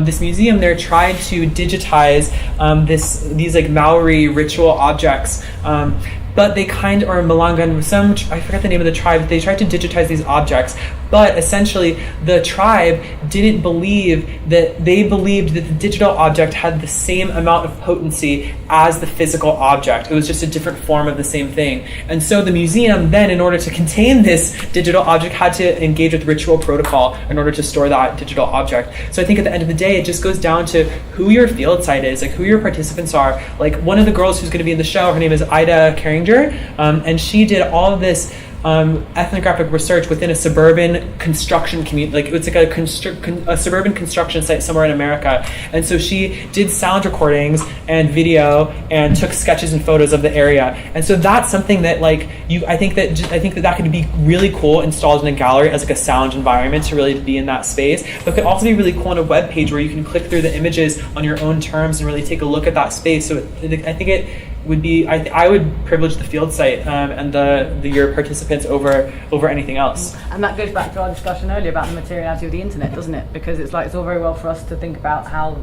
this museum there tried to digitize these Maori ritual objects. But they or Malangan, I forgot the name of the tribe, they tried to digitize these objects. But essentially, the tribe didn't believe that, they believed that the digital object had the same amount of potency as the physical object. It was just a different form of the same thing. And so the museum then, in order to contain this digital object, had to engage with ritual protocol in order to store that digital object. So I think at the end of the day, it just goes down to who your field site is, who your participants are. One of the girls who's going to be in the show, her name is Ida Carringer, and she did all of this ethnographic research within a suburban construction community. It's a suburban construction site somewhere in America. And so she did sound recordings and video and took sketches and photos of the area. And so that's something that I think that could be really cool installed in a gallery as a sound environment to really be in that space. But it could also be really cool on a web page where you can click through the images on your own terms and really take a look at that space. So I think it would be, I would privilege the field site and your participants over anything else. And that goes back to our discussion earlier about the materiality of the internet, doesn't it? Because it's all very well for us to think about how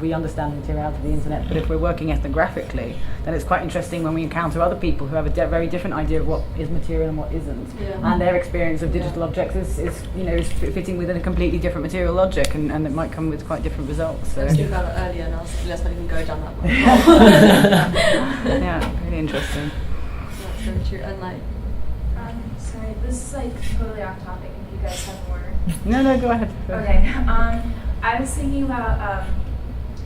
we understand the materiality of the internet, but if we're working ethnographically, then it's quite interesting when we encounter other people who have a very different idea of what is material and what isn't. Yeah. And their experience of digital objects is fitting within a completely different material logic, and it might come with quite different results. So. Let's talk about it earlier, and let's not even go down that one. Yeah, really interesting. from True and like. Sorry, this is like totally off topic. If you guys have more. No, go ahead. Okay. I was thinking about.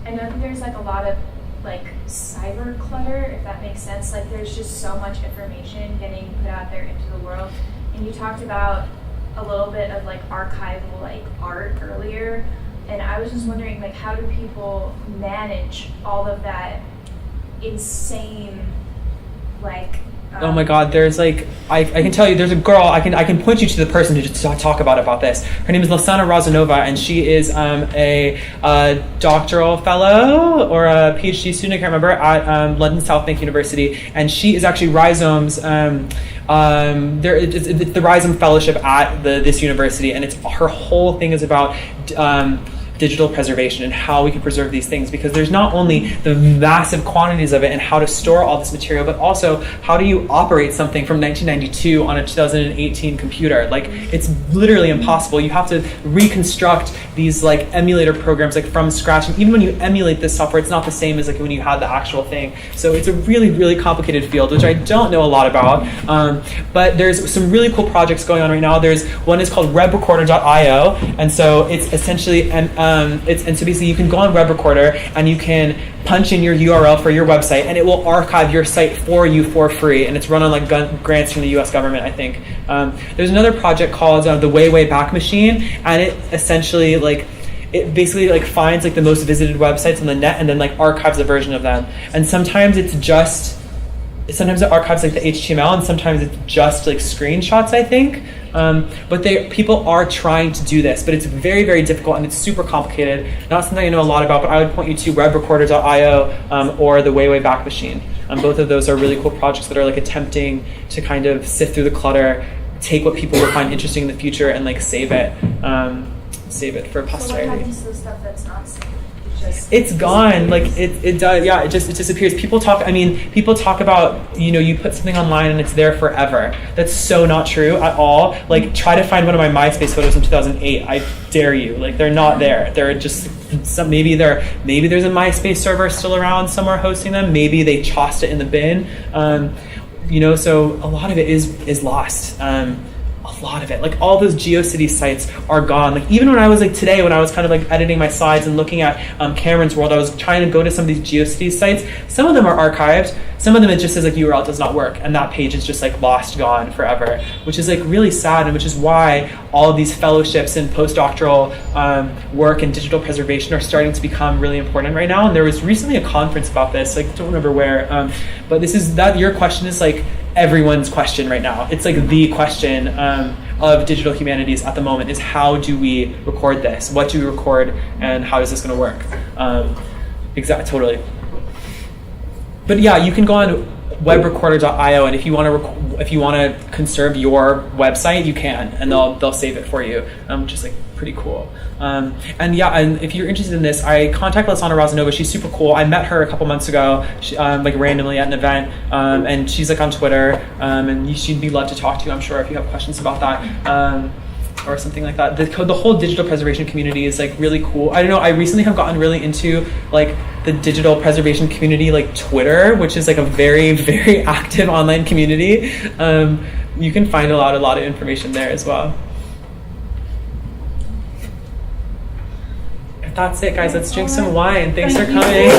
I know that there's like a lot of like cyber clutter, if that makes sense. Like there's just so much information getting put out there into the world, and you talked about a little bit of like archival like art earlier, and I was just wondering like how do people manage all of that insane like. Oh my God! There's like I can tell you there's a girl I can point you to the person to just talk about this. Her name is Lasana Razanova, and she is a doctoral fellow or a PhD student, I can't remember, at London South Bank University, and she is actually Rhizome's. It's the Rhizome Fellowship at this university, and her whole thing is about. Digital preservation and how we can preserve these things, because there's not only the massive quantities of it and how to store all this material, but also how do you operate something from 1992 on a 2018 computer? Like it's literally impossible. You have to reconstruct these like emulator programs like from scratch, and even when you emulate this software, it's not the same as like when you had the actual thing. So it's a really, really complicated field, which I don't know a lot about. But there's some really cool projects going on right now. There's one is called webrecorder.io, and so it's essentially so basically you can go on Web Recorder and you can punch in your URL for your website, and it will archive your site for you for free, and it's run on like grants from the US government, I think. There's another project called the Way Back Machine, and it essentially it basically finds the most visited websites on the net and then archives a version of them. And sometimes it archives the HTML, and sometimes it's just screenshots, I think. But people are trying to do this, but it's very, very difficult and it's super complicated. Not something I know a lot about, but I would point you to webrecorder.io or the Way Back Machine. Both of those are really cool projects that are attempting to kind of sift through the clutter, take what people will find interesting in the future, and save it for posterity. So what happens to the stuff that's not saved? It's gone. It does. Yeah, it disappears. People talk about, you put something online and it's there forever. That's so not true at all. Try to find one of my MySpace photos from 2008. I dare you. They're not there. They're just maybe there's a MySpace server still around somewhere hosting them. Maybe they tossed it in the bin. So a lot of it is lost. A lot of it, all those GeoCities sites are gone. Even when I was today, when I was kind of editing my slides and looking at Cameron's World, I was trying to go to some of these GeoCities sites. Some of them are archived. Some of them it just says URL does not work, and that page is just lost, gone forever, which is really sad, and which is why all of these fellowships and postdoctoral work in digital preservation are starting to become really important right now. And there was recently a conference about this. I don't remember where, but your question is everyone's question right now. It's the question of digital humanities at the moment is how do we record this? What do we record, and how is this going to work? Totally. But yeah, you can go on webrecorder.io, and if you want to conserve your website, you can, and they'll save it for you, which is pretty cool. And if you're interested in this, I contact Lasana Razanova. She's super cool. I met her a couple months ago, randomly at an event, and she's on Twitter, and she'd be glad to talk to you, I'm sure, if you have questions about that. Or something like that. The whole digital preservation community is really cool. I don't know, I recently have gotten really into the digital preservation community, Twitter, which is a very, very active online community. You can find a lot of information there as well. If that's it, guys, let's drink some wine. Thanks for coming.